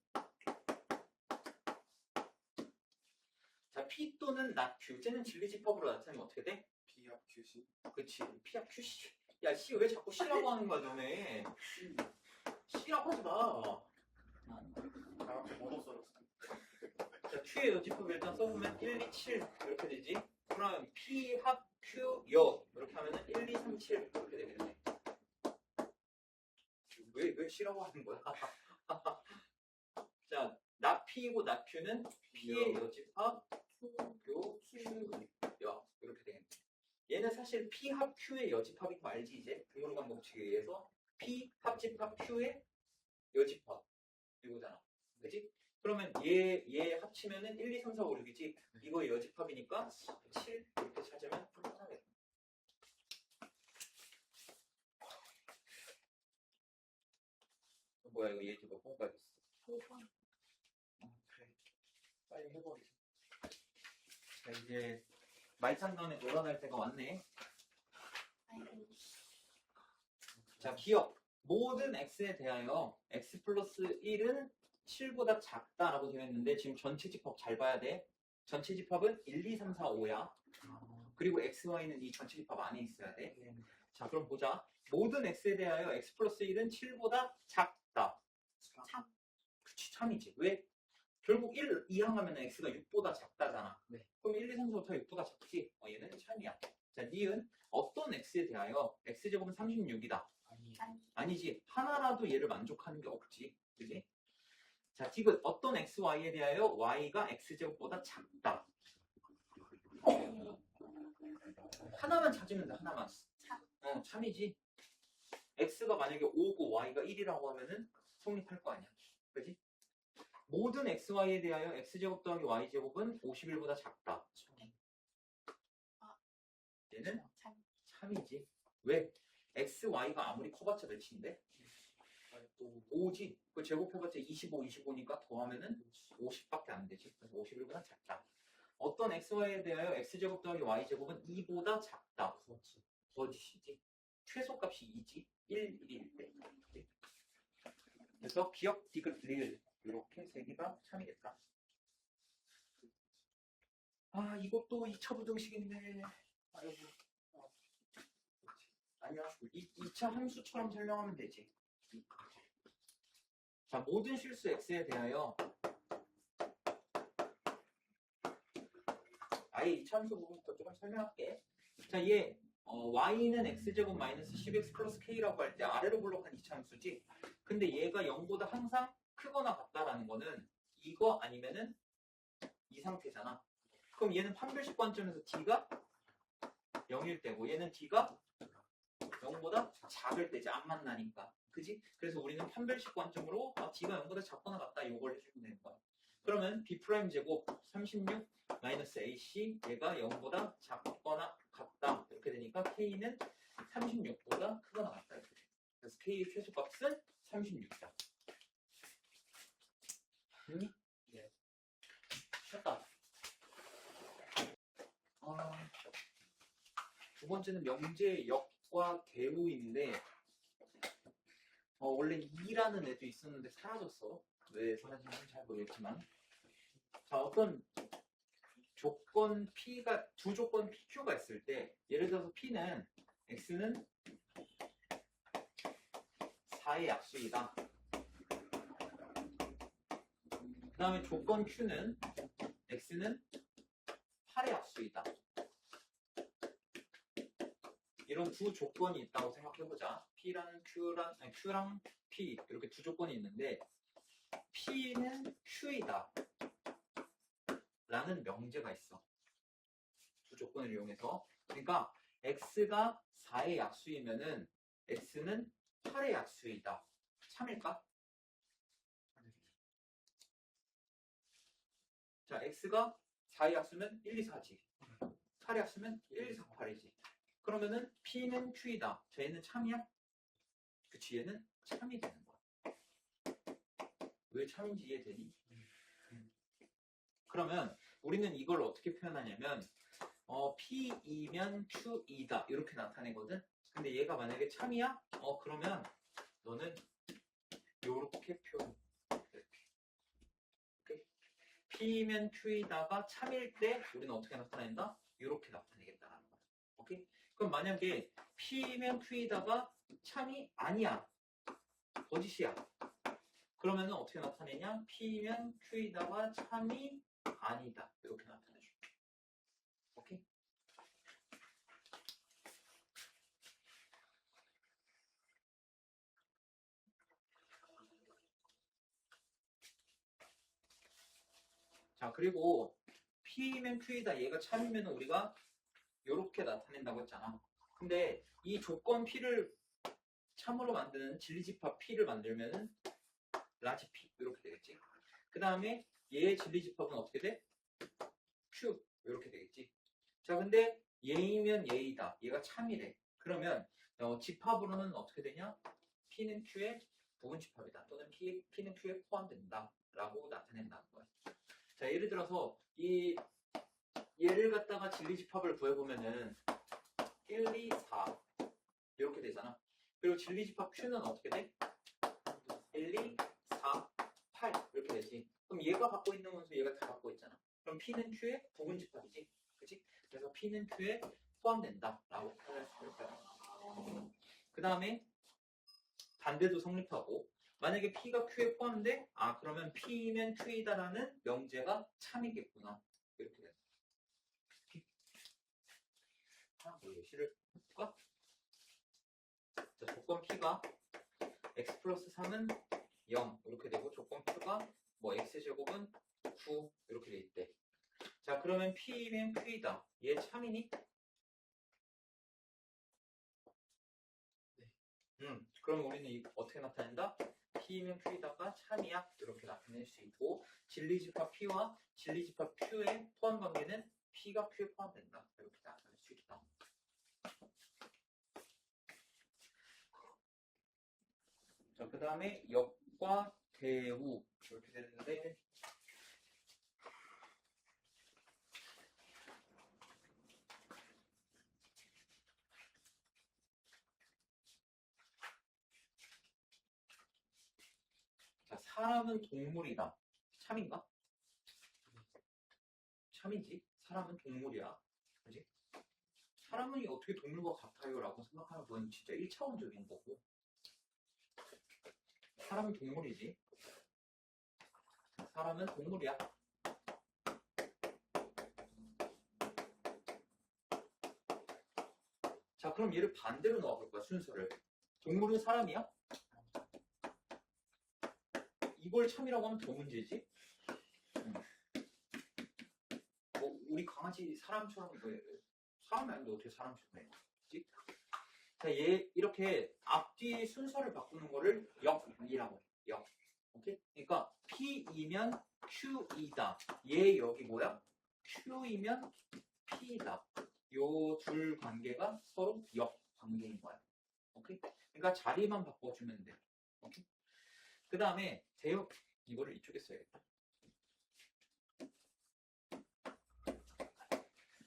자, P 또는 not Q. 쟤는 진리집합으로 나타내면 어떻게 돼? P 합 QC. 그치. P야 QC. 야, C 왜 자꾸 C라고 하는 거야, 너네? C라고 하지 마. 아, 뭐로 써놨어? 자, Q의 여집합 일단 써보면 1, 2, 7 이렇게 되지. 그럼 P 합 Q 여 이렇게 하면은 1, 2, 3, 7 이렇게 되겠네. 왜 C라고 하는 거야? 자, not P이고 not Q는 P의 여집합 요 Q 여 이렇게 되겠네. 얘는 사실 P 합 Q의 여집합인 거 알지 이제? 등호간 법칙에 의해서 P 합집합 Q의 여집합 이거잖아. 그지? 그러면 얘 합치면은 1, 2, 3, 4, 5, 6이지. 이거 여집합이니까 7 이렇게 찾으면 편하겠다. 뭐야 이거 얘 몇 번까지 있어? 5번. 그래. 빨리 해버리자. 자 이제 말장난에 놀아날 때가 왔네. 아이고. 자 기억. 모든 x에 대하여 x 플러스 1은 7보다 작다라고 되어 있는데 지금 전체 집합 잘 봐야 돼. 전체 집합은 1, 2, 3, 4, 5야. 그리고 x, y는 이 전체 집합 안에 있어야 돼. 자 그럼 보자. 모든 x에 대하여 x 플러스 1은 7보다 작다. 참. 그치 참이지. 왜? 결국 1 이항하면 x가 6보다 작다잖아. 네. 그럼 1, 2, 3, 4, 5, 6보다 작지? 얘는 참이야. 자 니은 어떤 x에 대하여 x제곱은 36이다. 아니지. 하나라도 얘를 만족하는 게 없지. 그지? 자, 디귿. 어떤 x, y에 대하여 y가 x제곱보다 작다. 하나만 찾으면 돼, 하나만. 참이지. x가 만약에 5고 y가 1이라고 하면은 성립할 거 아니야. 그지? 모든 x, y에 대하여 x제곱 더하기 y제곱은 51보다 작다. 얘는 참이지. 왜? x, y가 아무리 커봤자 몇인데? 5지. 그 제곱해봤자 25, 25니까 더하면은 50밖에 안 되지. 그래서 51보다 작다. 어떤 x, y에 대하여 x제곱 더하기 y제곱은 2보다 작다. 거짓이지. 최소값이 2지. 1, 1일 때. 그래서 기억, 디귿, 리을 이렇게 세 개가 참이겠다. 아 이것도 2차 부등식인데. 아이고. 아니야. 2차 함수처럼 설명하면 되지. 자, 모든 실수 x에 대하여 아예 2차 함수 부분부터 조금 설명할게. 자, 얘 y는 x제곱 마이너스 10x 플러스 k라고 할 때 아래로 블록한 2차 함수지. 근데 얘가 0보다 항상 크거나 같다라는 거는 이거 아니면은 이 상태잖아. 그럼 얘는 판별식 관점에서 d가 0일 때고 얘는 d가 0보다 작을 때지. 안 만나니까. 그지? 그래서 우리는 판별식 관점으로 d가 0보다 작거나 같다 이걸 해주면 되는 거야. 그러면 b' 제곱 36 마이너스 ac 얘가 0보다 작거나 같다 이렇게 되니까 k는 36보다 크거나 같다 이렇게 돼. 그래서 k의 최소값은 36이다. 됐니? 네. 됐다. 두 번째는 명제 역과 개우인데 원래 2라는 애도 있었는데 사라졌어. 왜 사라진지는 잘 모르겠지만. 자, 어떤 조건 P가 두 조건 PQ가 있을 때 예를 들어서 P는 X는 4의 약수이다. 그 다음에 조건 Q는 X는 8의 약수이다. 이런 두 조건이 있다고 생각해보자. Q랑 P 이렇게 두 조건이 있는데 P는 Q이다 라는 명제가 있어. 두 조건을 이용해서. 그러니까 X가 4의 약수이면은 X는 8의 약수이다. 참일까? 자, X가 4의 약수면 1, 2, 4지. 8의 약수면 1, 2, 4, 8이지. 그러면은 P는 Q이다. 자, 얘는 참이야? 그치, 얘는 참이 되는 거야. 왜 참인지 이해되니? 그러면 우리는 이걸 어떻게 표현하냐면 P이면 Q이다 이렇게 나타내거든. 근데 얘가 만약에 참이야? 그러면 너는 요렇게 표현. 오케이? P면 Q이다가 참일 때 우리는 어떻게 나타낸다? 요렇게 나타내겠다라는 거야. 오케이? 그럼 만약에 P면 Q이다가 참이 아니야. 거짓이야. 그러면은 어떻게 나타내냐? P면 Q이다가 참이 아니다. 이렇게 나타내줄게. 오케이? 자, 그리고 P면 Q이다. 얘가 참이면 우리가 이렇게 나타낸다고 했잖아. 근데 이 조건 P를 참으로 만드는 진리집합 P를 만들면은 라지 P 이렇게 되겠지. 그 다음에 얘의 진리집합은 어떻게 돼? Q 이렇게 되겠지. 자, 근데 얘이면 얘이다. 얘가 참이래. 그러면 집합으로는 어떻게 되냐? P는 Q의 부분 집합이다. 또는 P는 Q에 포함된다. 라고 나타낸다는 거야. 자, 예를 들어서 얘를 갖다가 진리집합을 구해보면은 1, 2, 4 이렇게 되잖아. 그리고 진리집합 Q는 어떻게 돼? 1, 2, 4, 8 이렇게 되지. 그럼 얘가 갖고 있는 원소 얘가 다 갖고 있잖아. 그럼 P는 Q의 부분 집합이지. 그치? 그래서 P는 Q에 포함된다 라고 표현할 수 있어요. 그 다음에 반대도 성립하고 만약에 P가 Q에 포함돼? 그러면 P면 Q이다라는 명제가 참이겠구나. 이렇게 돼요. 예시를 해볼까? 자, 조건 P가 x 플러스 3은 0 이렇게 되고 조건 Q가 x제곱은 9 이렇게 돼 있대. 자, 그러면 P면 Q이다. 얘 참이니? 네. 그럼 우리는 어떻게 나타낸다? P면 Q이다가 참이야. 이렇게 나타낼 수 있고 진리집합 P와 진리집합 Q의 포함 관계는 P가 Q에 포함된다. 이렇게 나타낼 수 있다. 자, 그 다음에 역과 대우 이렇게 되는데 자, 사람은 동물이다. 참인가? 참이지. 사람은 동물이야. 그지? 사람은 어떻게 동물과 같아요? 라고 생각하면 그건 진짜 1차원적인 거고 사람은 동물이지. 사람은 동물이야. 자, 그럼 얘를 반대로 넣어볼 거야, 순서를. 동물은 사람이야? 이걸 참이라고 하면 더 문제지? 우리 강아지 사람처럼 사람이 아닌데 어떻게 사람처럼 해? 그치? 자, 얘 이렇게 앞뒤 순서를 바꾸는 거를 역이라고 해. 역. 오케이? 그러니까 P이면 Q이다. 얘 여기 뭐야? Q이면 P이다. 요 둘 관계가 서로 역 관계인 거야. 오케이? 그러니까 자리만 바꿔주면 돼. 오케이? 그 다음에 대역 이거를 이쪽에 써야겠다.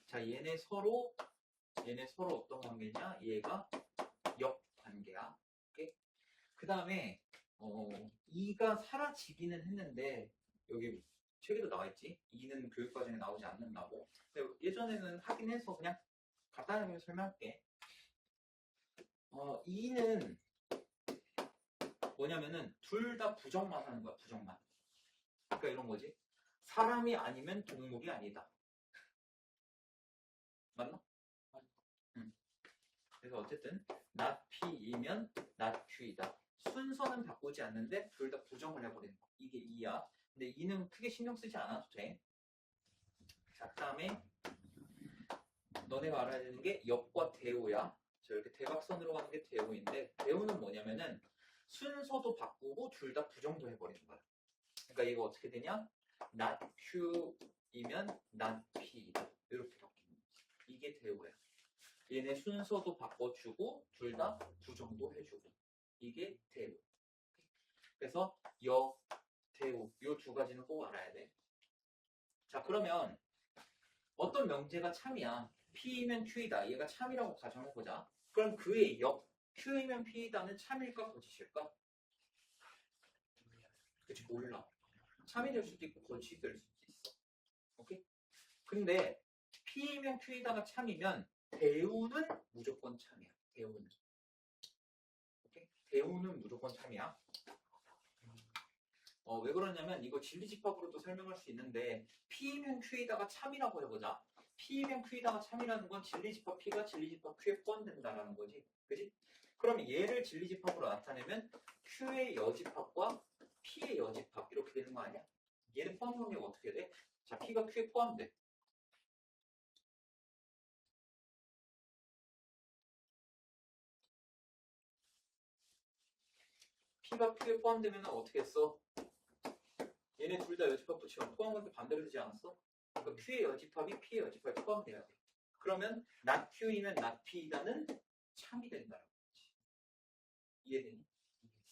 자, 얘네 서로 어떤 관계냐? 얘가 역 관계야. 오케이? 그 다음에 2가 사라지기는 했는데 여기 책에도 나와있지. 2는 교육과정에 나오지 않는다고. 근데 예전에는 하긴 해서 그냥 간단하게 설명할게. 2는 뭐냐면은 둘 다 부정만 하는 거야. 부정만. 그러니까 이런 거지. 사람이 아니면 동물이 아니다. 맞나? 응. 그래서 어쨌든 not P이면 not Q이다. 순서는 바꾸지 않는데 둘 다 부정을 해버리는 거. 이게 2야. 근데 2는 크게 신경 쓰지 않아도 돼. 자, 그 다음에 너네가 알아야 되는 게 역과 대우야. 저 이렇게 대각선으로 가는 게 대우인데, 대우는 뭐냐면은 순서도 바꾸고 둘 다 부정도 해버리는 거야. 그러니까 이거 어떻게 되냐? not Q이면 not P이다. 이렇게 바뀌는 거지. 이게 대우야. 얘네 순서도 바꿔주고 둘 다 부정도 해주고. 이게 대우. 그래서 역, 대우 이 두 가지는 꼭 알아야 돼. 자, 그러면 어떤 명제가 참이야. P이면 Q이다. 얘가 참이라고 가정해보자. 그럼 그의 역, Q이면 P이다는 참일까 거짓일까? 그치, 몰라. 참이 될 수도 있고 거짓이 될 수도 있어. 오케이? 근데 P이면 Q이다가 참이면 대우는 무조건 참이야. 대우는. 오케이? 대우는 무조건 참이야. 왜 그러냐면 이거 진리집합으로도 설명할 수 있는데 P이면 Q이다가 참이라고 해보자. P이면 Q이다가 참이라는 건 진리집합 P가 진리집합 Q에 포함된다라는 거지. 그지? 그럼 얘를 진리집합으로 나타내면 Q의 여집합과 P의 여집합 이렇게 되는 거 아니야? 얘는 포함관계가 어떻게 돼? 자, P가 Q에 포함돼. P가 Q에 포함되면 어떻게 했어? 얘네 둘 다 여집합 붙이면 포함관계 반대로 되지 않았어? 그러니까 Q의 여집합이 P의 여집합에 포함돼야 돼. 그러면 not Q이면 not P이다는 참이 된다는 거지. 이해되니?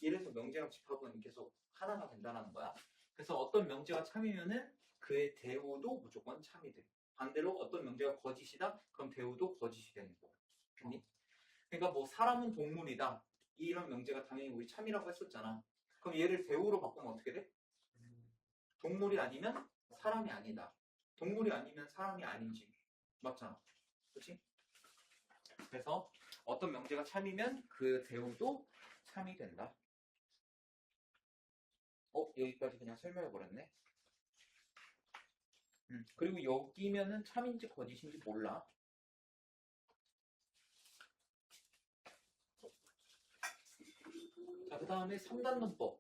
이래서 명제랑 집합은 계속 하나가 된다는 거야. 그래서 어떤 명제가 참이면은 그의 대우도 무조건 참이 돼. 반대로 어떤 명제가 거짓이다? 그럼 대우도 거짓이 되는 거야. 됐니? 그러니까 뭐 사람은 동물이다. 이런 명제가 당연히 우리 참이라고 했었잖아. 그럼 얘를 대우로 바꾸면 어떻게 돼? 동물이 아니면 사람이 아니다. 동물이 아니면 사람이 아닌지. 맞잖아. 그렇지? 그래서 어떤 명제가 참이면 그 대우도 참이 된다. 여기까지 그냥 설명해버렸네. 그리고 여기면은 참인지 거짓인지 몰라. 자, 그 다음에 3단론법.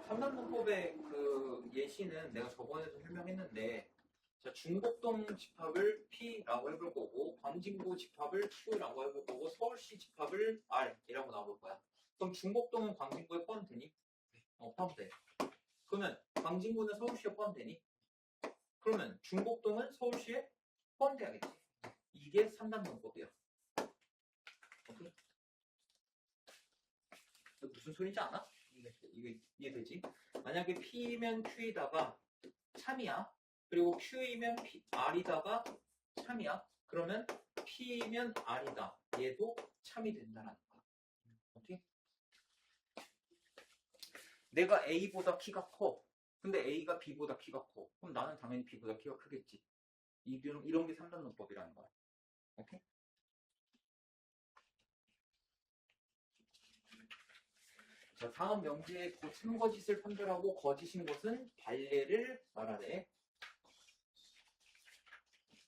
3단론법의 그 예시는 내가 저번에도 설명했는데, 자, 중곡동 집합을 P라고 해볼 거고, 광진구 집합을 Q라고 해볼 거고, 서울시 집합을 R이라고 나올 거야. 그럼 중곡동은 광진구에 포함되니? 포함돼. 그러면 광진구는 서울시에 포함되니? 그러면 중곡동은 서울시에 포함돼야겠지. 이게 3단론법이야. 오케이? 무슨 소리인지 아나? 이게 이해되지? 만약에 P면 Q이다가 참이야. 그리고 Q이면 R이다가 참이야. 그러면 P면 R이다. 얘도 참이 된다는 거야. 오케이? 내가 A보다 키가 커. 근데 A가 B보다 키가 커. 그럼 나는 당연히 B보다 키가 크겠지. 이런 게 3단론법이라는 거야. 오케이? 자, 다음 명제에 참거짓을 판별하고 거짓인 것은 발례를 말하래.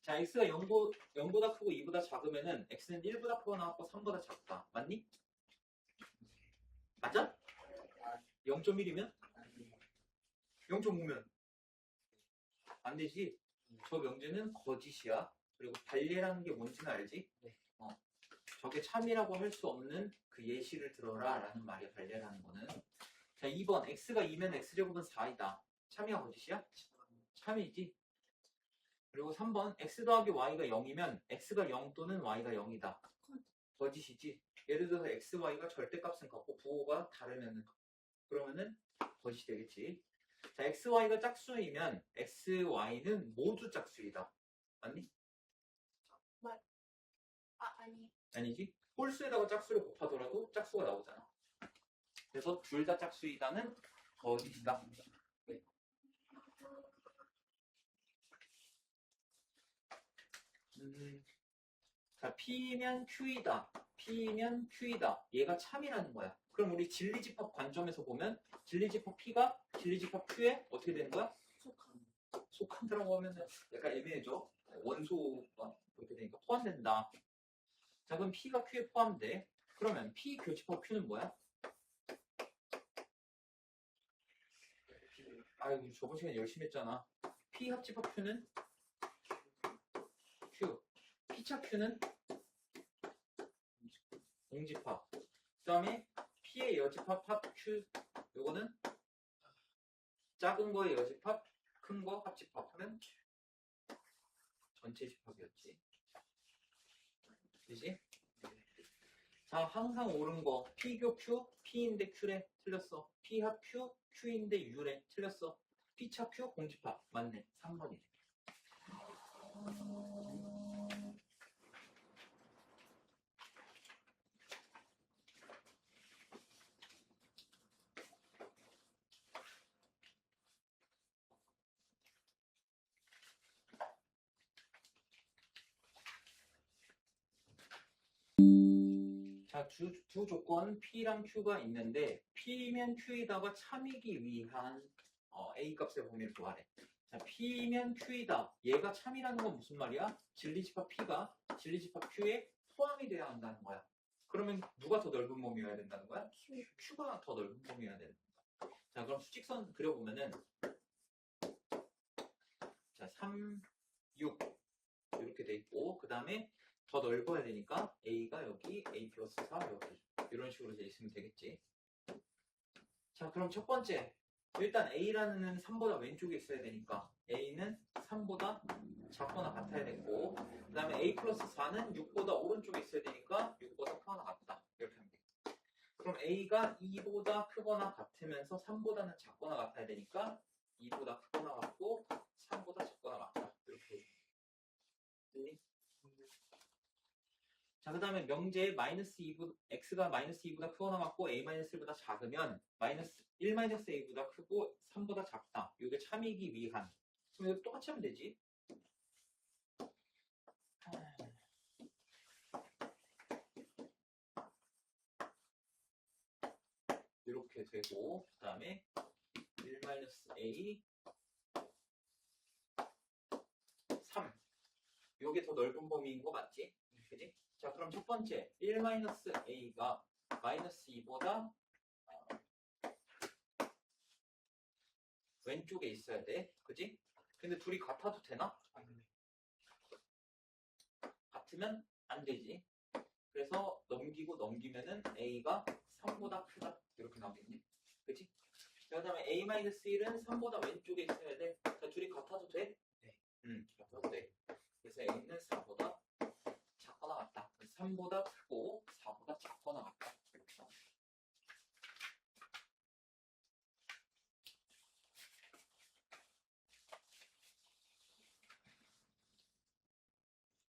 자, x가 0보다 크고 2보다 작으면은 x는 1보다 크거나 같고 3보다 작다. 맞니? 맞아? 0.1이면? 0.5면? 안 되지? 저 명제는 거짓이야. 그리고 발례라는 게 뭔지는 알지? 저게 참이라고 할 수 없는 그 예시를 들어라 라는 말이야, 발례라는 거는. 자, 2번 x가 2면 x제곱은 4이다. 참이야 거짓이야? 참이지. 그리고 3번 x 더하기 y가 0이면 x가 0 또는 y가 0이다. 거짓이지. 예를 들어서 x, y가 절대값은 같고 부호가 다르면 그러면은 거짓이 되겠지. 자, x, y가 짝수이면 x, y는 모두 짝수이다. 맞니? 아니. 아니지. 홀수에다가 짝수를 곱하더라도 짝수가 나오잖아. 그래서 둘 다 짝수이다는 거짓이다. 네. 자, P면 Q이다. P면 Q이다. 얘가 참이라는 거야. 그럼 우리 진리집합 관점에서 보면 진리집합 P가 진리집합 Q에 어떻게 되는 거야? 속한. 속한다라고 하면 약간 애매해져. 원소가 이렇게 되니까 포함된다. 자, 그럼 P가 Q에 포함돼. 그러면 P 교집합 Q는 뭐야? 아유, 저번 시간에 열심히 했잖아. P 합집합 Q는 Q. P차 Q는 공집합. 그 다음에 P의 여집합 합 Q. 요거는 작은 거의 여집합, 큰 거 합집합 하면 전체 집합이었지. 그지? 자, 항상 옳은 거. P교 Q, P인데 Q래. 틀렸어. P 합 Q, Q인데 U래. 틀렸어. P차 Q, 공집합. 맞네. 3번이네. 자, 두 조건 P랑 Q가 있는데 P면 Q이다가 참이기 위한 A 값의 범위를 구하래. 자, P면 Q이다. 얘가 참이라는 건 무슨 말이야? 진리집합 P가 진리집합 Q에 포함이 돼야 한다는 거야. 그러면 누가 더 넓은 범위여야 된다는 거야? Q가 더 넓은 범위여야 되는 거야. 자, 그럼 수직선 그려보면은 자, 3, 6 이렇게 돼 있고 그 다음에 더 넓어야 되니까 A가 여기, A 플러스 4 여기 이런 식으로 돼 있으면 되겠지. 자, 그럼 첫 번째 일단 A라는 3보다 왼쪽에 있어야 되니까 A는 3보다 작거나 같아야 되고 그 다음에 A 플러스 4는 6보다 오른쪽에 있어야 되니까 6보다 크거나 같다. 이렇게 하면 돼. 그럼 A가 2보다 크거나 같으면서 3보다는 작거나 같아야 되니까 2보다 크거나 같고 3보다 작거나 같다. 이렇게 해줘. 자, 그 다음에 명제에 x가 마이너스 2보다 크거나 같고 a-1보다 작으면 1-a보다 크고 3보다 작다. 이게 참이기 위한. 그럼 이거 똑같이 하면 되지. 이렇게 되고 그 다음에 1-a 3 이게 더 넓은 범위인 거 맞지? 그지? 자, 그럼 첫 번째 1-a가 마이너스 2보다 왼쪽에 있어야 돼. 그지? 근데 둘이 같아도 되나? 같으면 안 되지. 그래서 넘기고 넘기면은 a가 3보다 크다. 이렇게 나오겠네. 그지? 그 다음에 a-1은 3보다 왼쪽에 있어야 돼. 자, 둘이 같아도 돼? 네. 같아도 돼. 그래서 a는 4보다 작거나 같다. 3보다 크고 4보다 작거나 같다. 이렇게 나와.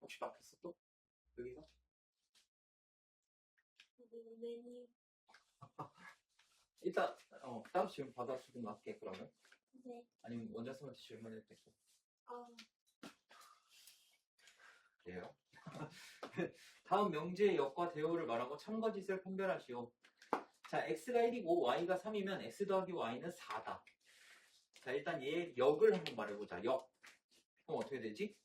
혹시 막혔어 또? 여기서? 메뉴. 일단 따로 질문 받아주고 할게 그러면. 네. 아니면 원장쌤한테 질문해도 되고. 그래요? 다음 명제의 역과 대우를 말하고 참거짓을 판별하시오. 자, x가 1이고 y가 3이면 x 더하기 y는 4다. 자, 일단 얘 역을 한번 말해보자. 역. 그럼 어떻게 되지?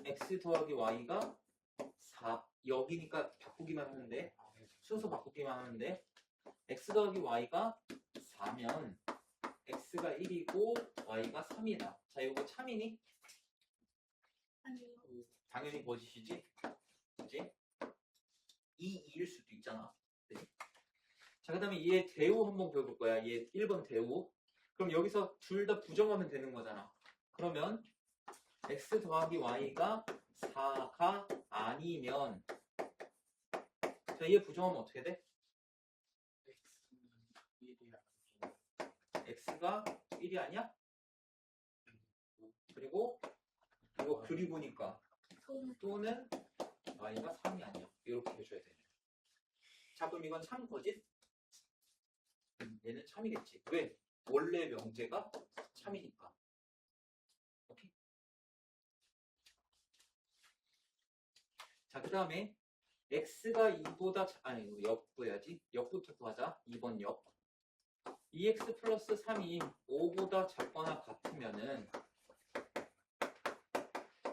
x 더하기 y가 4. 역이니까 바꾸기만 하는데 순서 바꾸기만 하는데 x 더하기 y가 4면 x가 1이고 y가 3이다. 자, 이거 참이니? 아니요. 당연히 거짓이지? 그치? 2일 수도 있잖아. 그치? 자, 그 다음에 얘 대우 한번 배워볼 거야. 얘 1번 대우. 그럼 여기서 둘 다 부정하면 되는 거잖아. 그러면 x 더하기 y가 4가 아니면 자, 얘 부정하면 어떻게 돼? x가 1이 아니야? 그리고 이거 그리고니까 또는 y가 3이 아니야. 이렇게 해줘야 돼. 자, 그럼 이건 참 거짓? 얘는 참이겠지. 왜? 원래 명제가 참이니까. 오케이? 자, 그 다음에 x가 2보다 아니 이거 역도 해야지. 역부터 하자. 2번 역. 2x 플러스 3이 5보다 작거나 같으면은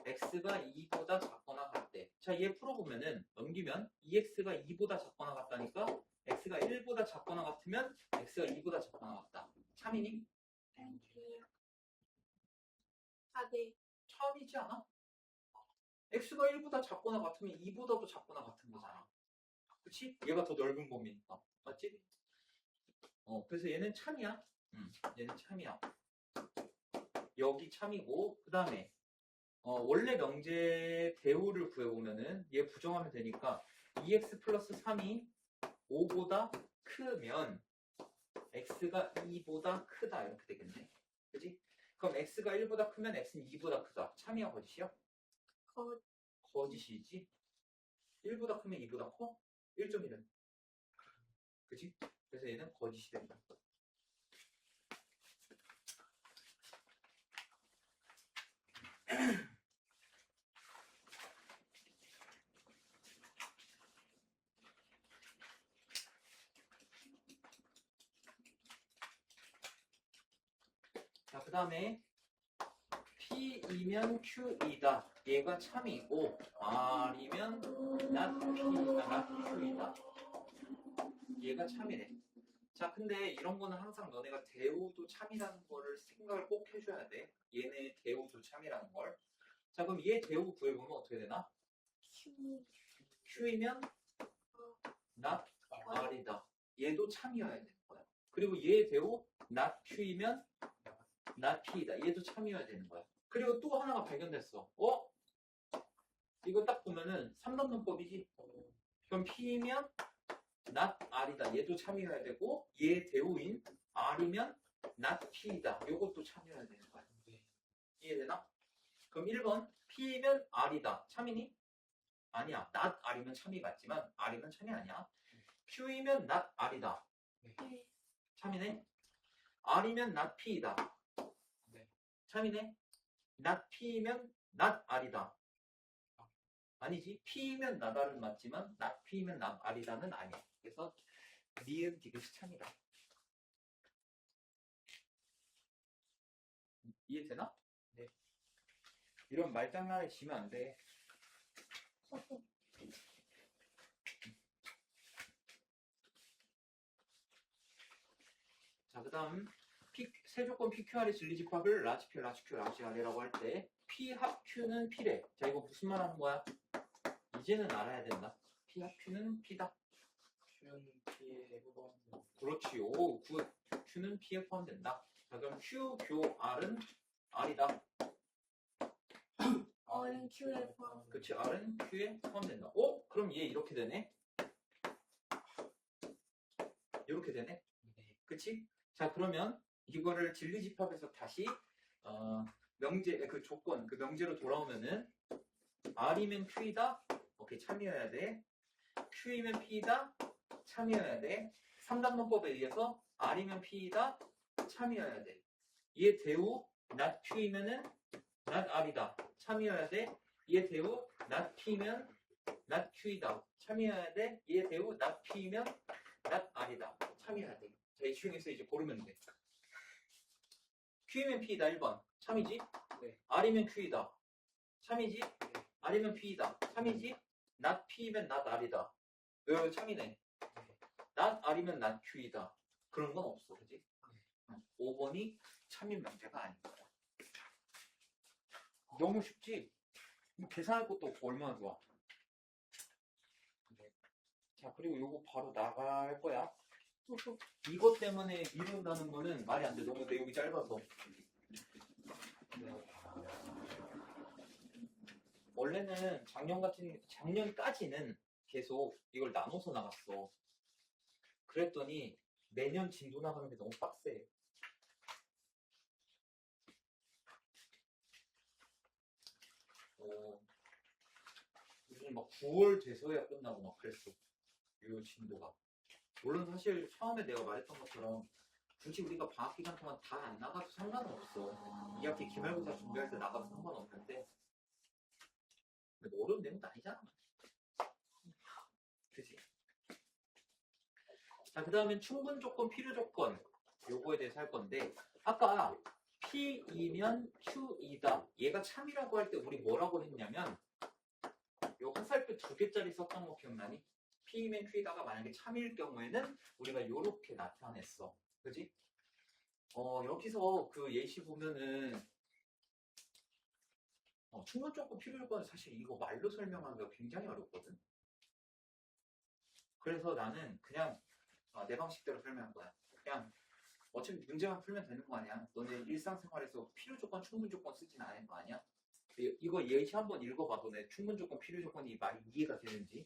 x가 2보다 작거나 같대. 자, 얘 풀어보면은 넘기면 2x가 2보다 작거나 같다니까 x가 1보다 작거나 같으면 x가 2보다 작거나 같다. 참이니? 아니요. 아, 네. 참이지 않아? x가 1보다 작거나 같으면 2보다도 작거나 같은 거잖아. 그치? 얘가 더 넓은 범위니까. 맞지? 그래서 얘는 참이야. 얘는 참이야. 여기 참이고, 그 다음에 원래 명제 대우를 구해보면은 얘 부정하면 되니까 2x 플러스 3이 5보다 크면 x가 2보다 크다 이렇게 되겠네. 그지? 그럼 x가 1보다 크면 x는 2보다 크다. 참이야 거짓이야? 거짓이지. 1보다 크면 2보다 커? 1.1은. 그지? 그래서 얘는 거짓이 된다. 자, 그 다음에 P이면 Q이다. 얘가 참이고 R이면 not Q이다. 얘가 참이래. 자, 근데 이런 거는 항상 너네가 대우도 참이라는 거를 생각을 꼭 해줘야 돼. 얘네 대우도 참이라는 걸. 자, 그럼 얘 대우 구해보면 어떻게 되나? Q이면 not R이다. 얘도 참이어야 되는 거야. 그리고 얘 대우 not Q이면 not P이다. 얘도 참이어야 되는 거야. 그리고 또 하나가 발견됐어. 이거 딱 보면은 3단문법이지. 그럼 P면 not R이다. 얘도 참이어야 되고 얘 대우인 R이면 not P이다. 요것도 참이어야 되는 거야. 이해되나? 그럼 1번 P면 R이다. 참이니? 아니야. not R이면 참이 맞지만 R이면 참이 아니야. Q이면 not R이다. 네. 참이네? R이면 not P이다. 참이네? not P면 not R이다. 아니지. P면 not R은 맞지만 not P면 not R이다는 아니야. 그래서 니은 디귿이 참이다. 이해되나? 네. 이런 말장난에 지면 안 돼. 자, 그 다음 세조건 PQR의 진리집합을 라지 P, 라지 Q, 라지 R이라고 할 때 P 합 Q는 P래. 자, 이거 무슨 말 하는 거야? 이제는 알아야 된다. P 합 Q는 P다. Q는 P에 포함된다. 그렇지. 오, Q는 P에 포함된다. 자, 그럼 Q, 교, R은 R이다. R은 Q에 포함. 그치, R은 Q에 포함된다. 그럼 얘 이렇게 되네? 이렇게 되네? 그치? 자, 그러면 이거를 진리집합에서 다시 명제, 그 조건, 그 명제로 돌아오면은 R이면 Q이다? 오케이, 참이어야 돼. Q이면 P이다? 참이어야 돼. 3단문법에 의해서 R이면 P이다? 참이어야 돼. 얘 대우 not Q이면은 not R이다. 참이어야 돼. 얘 대우 not P면 not Q이다. 참이어야 돼. 얘 대우 not P면 not R이다. 참이어야 돼. 자, 이 중에서 이제 고르면 돼. Q이면 P이다. 1번. 참이지? 네. R이면 Q이다. 참이지? R이면 P이다. 참이지? not P면 not R이다. 왜 참이네? not R이면 not Q이다. 그런 건 없어. 그지? 5번이 참인 명제가 아닌 거야. 너무 쉽지? 계산할 것도 없고 얼마나 좋아. 자, 그리고 요거 바로 나갈 거야. 이것 때문에 미룬다는 거는 말이 안 돼. 너무 내용이 짧아서. 원래는 작년까지는 계속 이걸 나눠서 나갔어. 그랬더니 매년 진도 나가는 게 너무 빡세. 요즘 막 9월 돼서야 끝나고 막 그랬어. 요 진도가. 물론 사실 처음에 내가 말했던 것처럼 굳이 우리가 방학 기간 동안 다 안 나가도 상관은 없어. 2학기 기말고사 준비할 때 나가도 상관없는데 근데 뭐 어려운 내용도 아니잖아. 자, 그 다음엔 충분 조건, 필요 조건. 요거에 대해서 할 건데, 아까 P이면 Q이다. 얘가 참이라고 할 때 우리 뭐라고 했냐면, 요 화살표 2개짜리 썼던 거 기억나니? P이면 Q이다가 만약에 참일 경우에는 우리가 요렇게 나타냈어. 그지? 여기서 그 예시 보면은, 충분 조건, 필요 조건은 사실 이거 말로 설명하기가 굉장히 어렵거든? 그래서 나는 그냥 내 방식대로 설명할 거야. 그냥 어차피 문제만 풀면 되는 거 아니야? 너네 일상생활에서 필요 조건, 충분 조건 쓰진 않을 거 아니야? 이거 예시 한번 읽어봐. 너네 충분 조건, 필요 조건이 많이 이해가 되는지.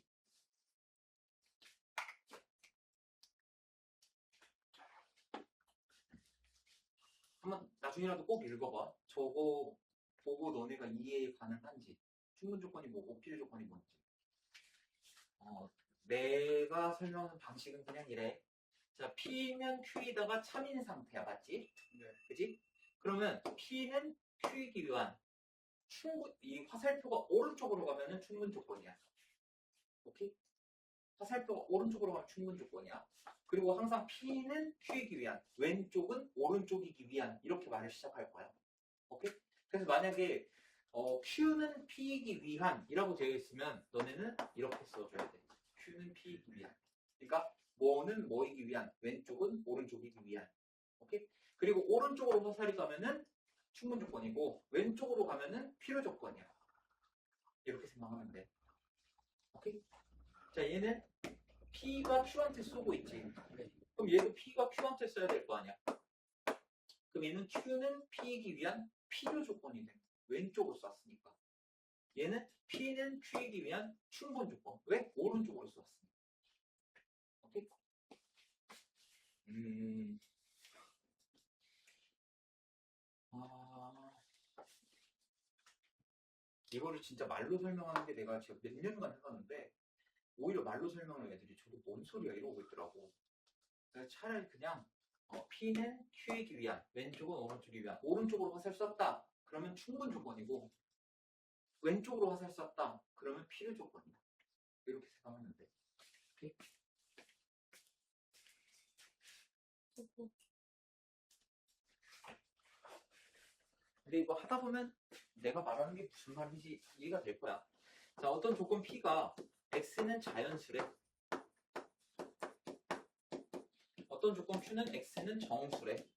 한번 나중에라도 꼭 읽어봐. 저거 보고 너네가 이해 가능한지. 충분 조건이 뭐고 필요 조건이 뭔지. 내가 설명하는 방식은 그냥 이래. 자, P면 Q이다가 참인 상태야. 맞지? 네. 그지? 그러면 P는 Q이기 위한 이 화살표가 오른쪽으로 가면은 충분 조건이야. 오케이? 화살표가 오른쪽으로 가면 충분 조건이야. 그리고 항상 P는 Q이기 위한, 왼쪽은 오른쪽이기 위한 이렇게 말을 시작할 거야. 오케이? 그래서 만약에 Q는 P이기 위한이라고 되어 있으면 너네는 이렇게 써줘야 돼. Q는 P이기 위한. 그러니까 뭐는 뭐이기 위한, 왼쪽은 오른쪽이기 위한. 오케이? 그리고 오른쪽으로 화살이 가면은 충분 조건이고 왼쪽으로 가면은 필요 조건이야. 이렇게 생각하면 돼. 오케이? 자, 얘는 P가 Q한테 쏘고 있지. 그럼 얘도 P가 Q한테 써야 될 거 아니야. 그럼 얘는 Q는 P이기 위한 필요 조건이 돼. 왼쪽으로 쐈으니까. 얘는 P는 Q이기 위한 충분 조건. 왜? 오른쪽으로 쐈으니까. 오케이? 이거를 진짜 말로 설명하는 게 내가 지금 몇 년간 해봤는데 오히려 말로 설명을 애들이 저도 뭔 소리야 이러고 있더라고. 그래서 차라리 그냥 P는 Q이기 위한, 왼쪽은 오른쪽이기 위한, 오른쪽으로 화살 쐈다 그러면 충분 조건이고 왼쪽으로 화살 쐈다 그러면 필요 조건이야. 이렇게 생각하면 돼. 오케이? 근데 이거 하다 보면 내가 말하는 게 무슨 말인지 이해가 될 거야. 자, 어떤 조건 P가 X는 자연수래. 어떤 조건 Q는 X는 정수래.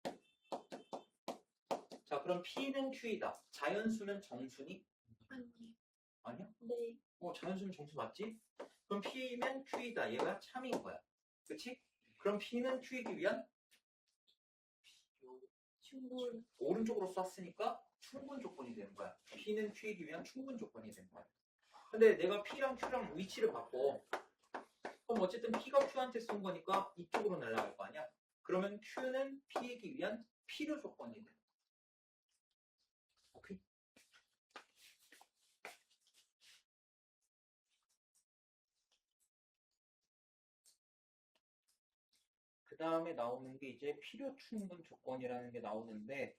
자, 그럼 P는 Q이다. 자연수는 정수니? 아니요. 아니야? 네. 자연수는 정수 맞지? 그럼 P면 Q이다. 얘가 참인 거야. 그치? 그럼 P는 Q이기 위한 충분. 오른쪽으로 쐈으니까 충분 조건이 되는 거야. P는 Q이기 위한 충분 조건이 되는 거야. 근데 내가 P랑 Q랑 위치를 바꿔. 그럼 어쨌든 P가 Q한테 쏜 거니까 이쪽으로 날아갈 거 아니야? 그러면 Q는 P이기 위한 필요 조건이 돼. 오케이? 그 다음에 나오는 게 이제 필요 충분 조건이라는 게 나오는데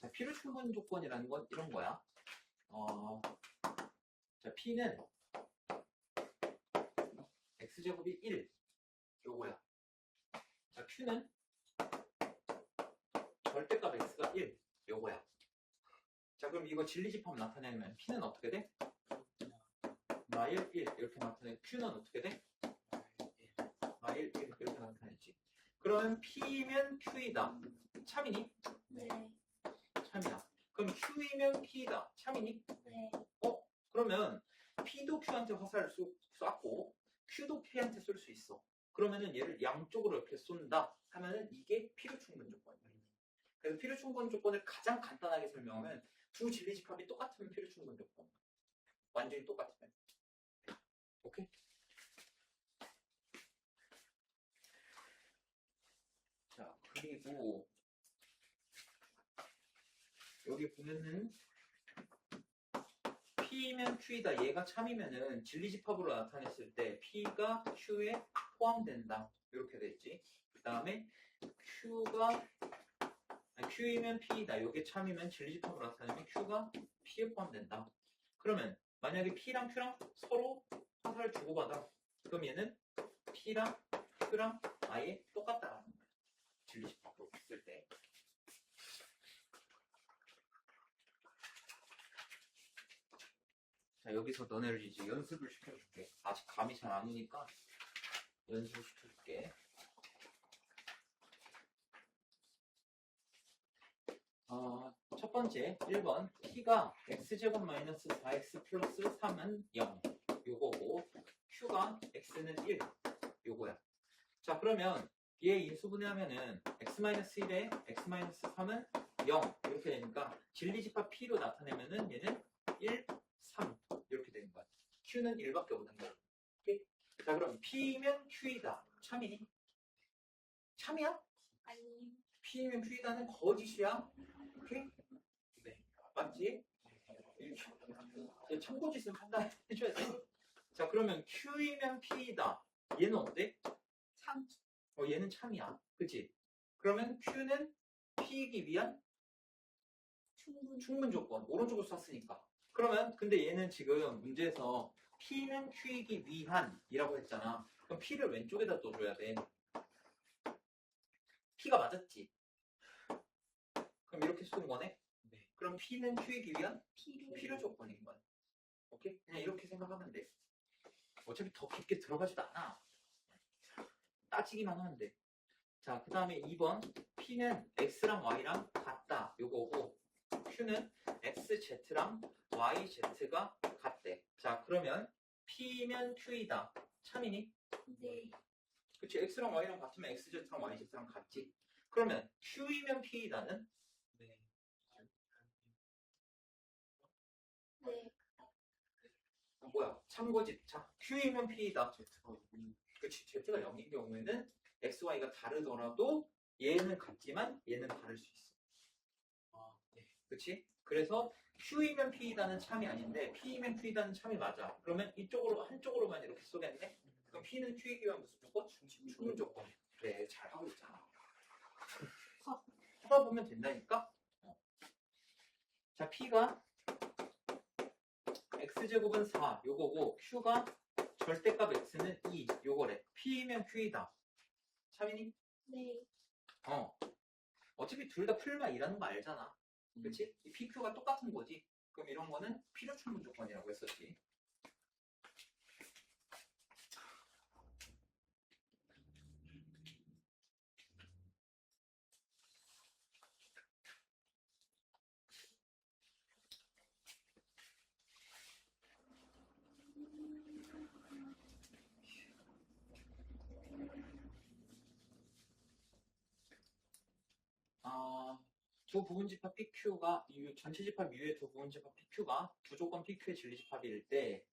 자, 필요 충분 조건이라는 건 이런 거야. 자, P는 X제곱이 1 요거야. 자, Q는 절대값 X가 1 요거야. 자, 그럼 이거 진리집합 나타내면 P는 어떻게 돼? 마일 1 이렇게 나타내. Q는 어떻게 돼? 마일 1 이렇게 나타내지. 그러면 P면 Q이다. 참이니? 네. 참이야. 그럼 Q이면 P이다. 참이니? 네. 그러면 P도 Q한테 화살을 쐈고 Q도 P한테 쏠 수 있어. 그러면은 얘를 양쪽으로 이렇게 쏜다 하면은 이게 필요 충분 조건이야. 그래서 필요 충분 조건을 가장 간단하게 설명하면 두 진리집합이 똑같으면 필요 충분 조건. 완전히 똑같으면. 오케이? 자, 그리고 여기 보면은 P면 Q이다. 얘가 참이면은 진리집합으로 나타냈을 때 P가 Q에 포함된다. 이렇게 됐지. 그 다음에 Q이면 P이다. 이게 참이면 진리집합으로 나타내면 Q가 P에 포함된다. 그러면 만약에 P랑 Q랑 서로 화살을 주고받아. 그럼 얘는 P랑 Q랑 아예 똑같다라는 거야. 진리집합으로 봤을 때. 자, 여기서 너네를 이제 연습을 시켜줄게. 아직 감이 잘 안 오니까 연습을 시켜줄게. 첫 번째 1번 T가 x제곱 마이너스 4x 플러스 3은 0 요거고 Q가 x는 1 요거야. 자, 그러면 얘 인수분해하면은 x-1에 x-3은 0 이렇게 되니까 진리집합 P로 나타내면은 얘는 1, 3 이렇게 되는 거야. Q는 1밖에 없는 거야. 오케이? 자, 그럼 P면 Q이다. 참이니? 참이야? 아니. P면 Q이다는 거짓이야. 오케이? 네. 맞지? 참고짓은 판단해줘야 돼. 자, 그러면 Q이면 P이다. 얘는 어때? 참. 얘는 참이야. 그치? 그러면 Q는 P이기 위한 충분 조건. 오른쪽으로 썼으니까. 그러면 근데 얘는 지금 문제에서 P는 Q이기 위한이라고 했잖아. 그럼 P를 왼쪽에다 떠줘야 돼. P가 맞았지? 그럼 이렇게 쓰는 거네? 네. 그럼 P는 Q이기 위한 필요. 필요 조건인 거야. 오케이? 그냥 이렇게 생각하면 돼. 어차피 더 깊게 들어가지도 않아. 따지기만 하면 돼. 자, 그 다음에 2번 P는 X랑 Y랑 같다. 요거고 Q는 XZ랑 YZ가 같대. 자, 그러면 P면 Q이다. 참이니? 네. 그치? X랑 Y랑 같으면 XZ랑 YZ랑 같지. 그러면 Q이면 P이다는? 네. 네. 뭐야? 참고지. 자, Q이면 P이다. 그치? Z가 0인 경우에는 X, Y가 다르더라도 얘는 같지만 얘는 다를 수 있어. 아, 네. 그치? 그래서 Q이면 P이다는 참이 아닌데 P이면 Q이다는 참이 맞아. 그러면 이쪽으로 한쪽으로만 이렇게 쏘겠네? 그럼 P는 Q이기 위한 무슨 조건? 충분 조건. 그래, 잘하고 있잖아. 해봐보면 된다니까? 자, P가 X제곱은 4 요거고 Q가 절대값 X는 2 요거래. P이면 Q이다. 참이니? 네. 어차피 둘 다 풀만 일하는 거 알잖아. 그치? 이 PQ가 똑같은 거지. 그럼 이런 거는 필요 충분 조건이라고 했었지. 두 부분집합 PQ가 전체 집합 U의 두 부분집합 PQ가 두 조건 PQ의 진리집합일 때,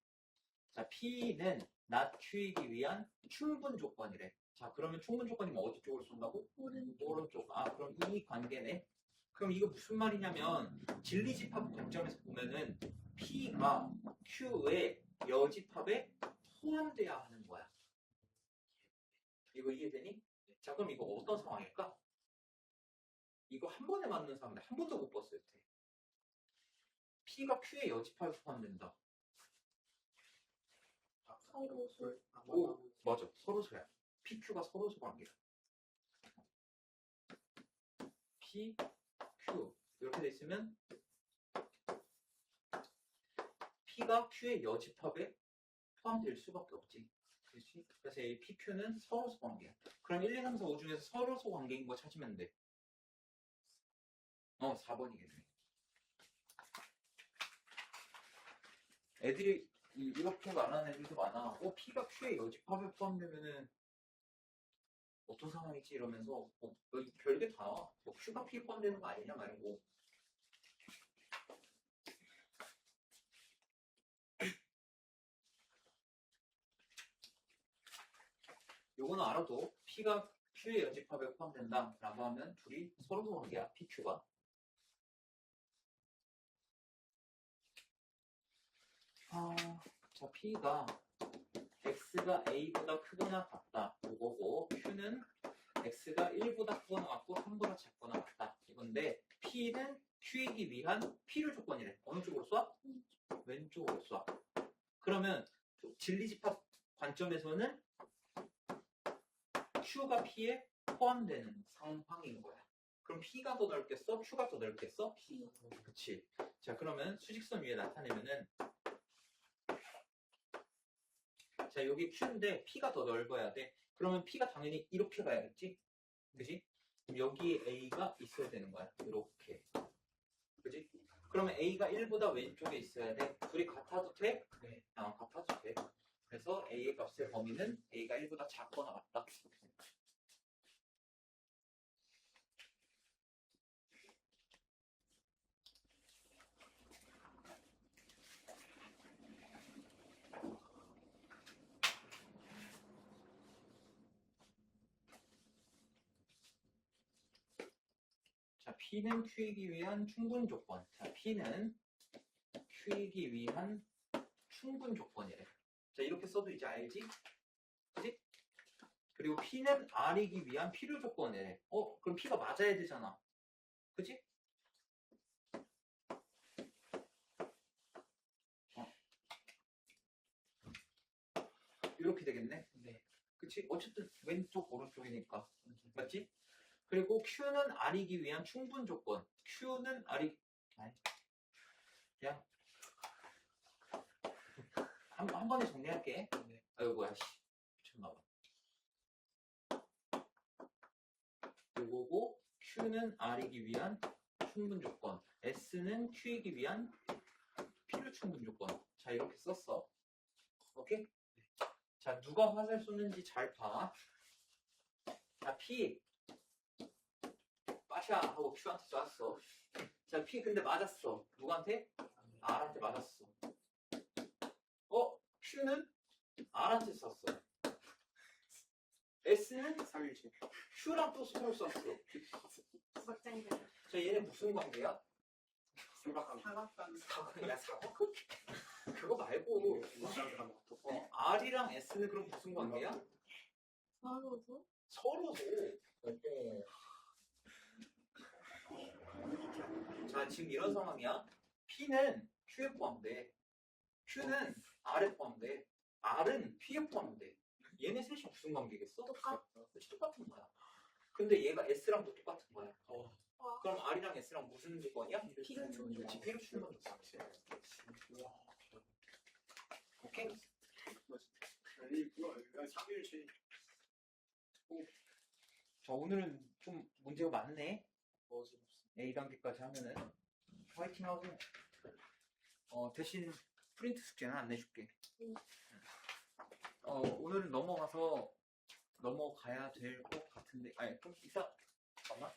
자, P는 not Q이기 위한 충분 조건이래. 자, 그러면 충분 조건이면 어디 쪽으로 쏜다고? 오른쪽. 그럼 이 관계네. 그럼 이거 무슨 말이냐면 진리집합 관점에서 보면은 P가 Q의 여집합에 포함돼야 하는 거야. 이거 이해되니? 자, 그럼 이거 어떤 상황일까? 이거 한 번에 맞는 사람인데 한 번도 못 봤어요. 여태. P가 Q의 여집합에 포함된다. 서로. 오, 맞아. 서로소야. PQ가 서로소 관계야. P, Q 이렇게 돼 있으면 P가 Q의 여집합에 포함될 수밖에 없지. 그렇지? 그래서 이 PQ는 서로소 관계야. 그럼 1, 2, 3, 4, 5 중에서 서로소 관계인 거 찾으면 돼. 4번이겠네. 애들이 이렇게 말하는 애들도 많아. P가 Q의 여집합에 포함되면은 어떤 상황이지? 이러면서 별게 다 나와. Q가 P에 포함되는 거 아니냐 말고. 요거는 알아도 P가 Q의 여집합에 포함된다 라고 하면 둘이 서로 관계야. PQ가. 자, P가 X가 A보다 크거나 같다. 이거고 Q는 X가 1보다 크거나 같고 3보다 작거나 같다. 이건데 P는 Q이기 위한 필요 조건이래. 어느 쪽으로 쏴? 왼쪽으로 쏴. 그러면 진리집합 관점에서는 Q가 P에 포함되는 상황인 거야. 그럼 P가 더 넓겠어? Q가 더 넓겠어? P. 그치. 자, 그러면 수직선 위에 나타내면은 자, 여기 Q인데 P가 더 넓어야 돼. 그러면 P가 당연히 이렇게 가야겠지? 그지? 그럼 여기에 A가 있어야 되는 거야. 이렇게. 그지? 그러면 A가 1보다 왼쪽에 있어야 돼. 둘이 같아도 돼? 네. 같아도 돼. 그래서 A의 값의 범위는 A가 1보다 작거나 같다. 자, P는 Q이기 위한 충분 조건. 자, P는 Q이기 위한 충분 조건이래. 자, 이렇게 써도 이제 알지? 그지? 그리고 P는 R이기 위한 필요 조건이래. 그럼 P가 맞아야 되잖아. 그지? 이렇게 되겠네. 네. 그치? 어쨌든 왼쪽 오른쪽이니까. 맞지? 그리고 Q는 R이기 위한 충분 조건. Q는 R이 아니. 그냥 한 번에 정리할게. 네. 아이고 뭐야 씨. 미쳤나봐. 요거고 Q는 R이기 위한 충분 조건. S는 Q이기 위한 필요 충분 조건. 자, 이렇게 썼어. 오케이? 자, 누가 화살 쏘는지 잘 봐. 자, P 빠샤 하고 Q한테 쐈어. 자, P 근데 맞았어. 누구한테? R한테 맞았어. Q는 R한테 쐈어. S는 3일째. Q랑 또 서로 쐈어. 막장이다. 자, 얘네 무슨 관계야? 삼각관. 사각관. 야, 사과? 그거 말고 R이랑 S는 그럼 무슨 관계야? 서로도? 서로도. 자, 지금 이런 상황이야. P는 Q에 포함돼. Q는 R에 포함돼. R은 P에 포함돼. 얘네 셋이 무슨 관계겠어? 똑같은 거야. 근데 얘가 S랑도 똑같은 거야. 그럼 R이랑 S랑 무슨 조건이야? 필요 충분 조건. 필요 충분 조건. 오케이? 아니, 그거 3일째. 자, 오늘은 좀 문제가 많네. 어지럽습니다. A 단계까지 하면은 화이팅하고 대신 프린트 숙제는 안 내줄게. 오늘은 넘어가야 될 것 같은데. 아니, 좀 이따 잠깐만.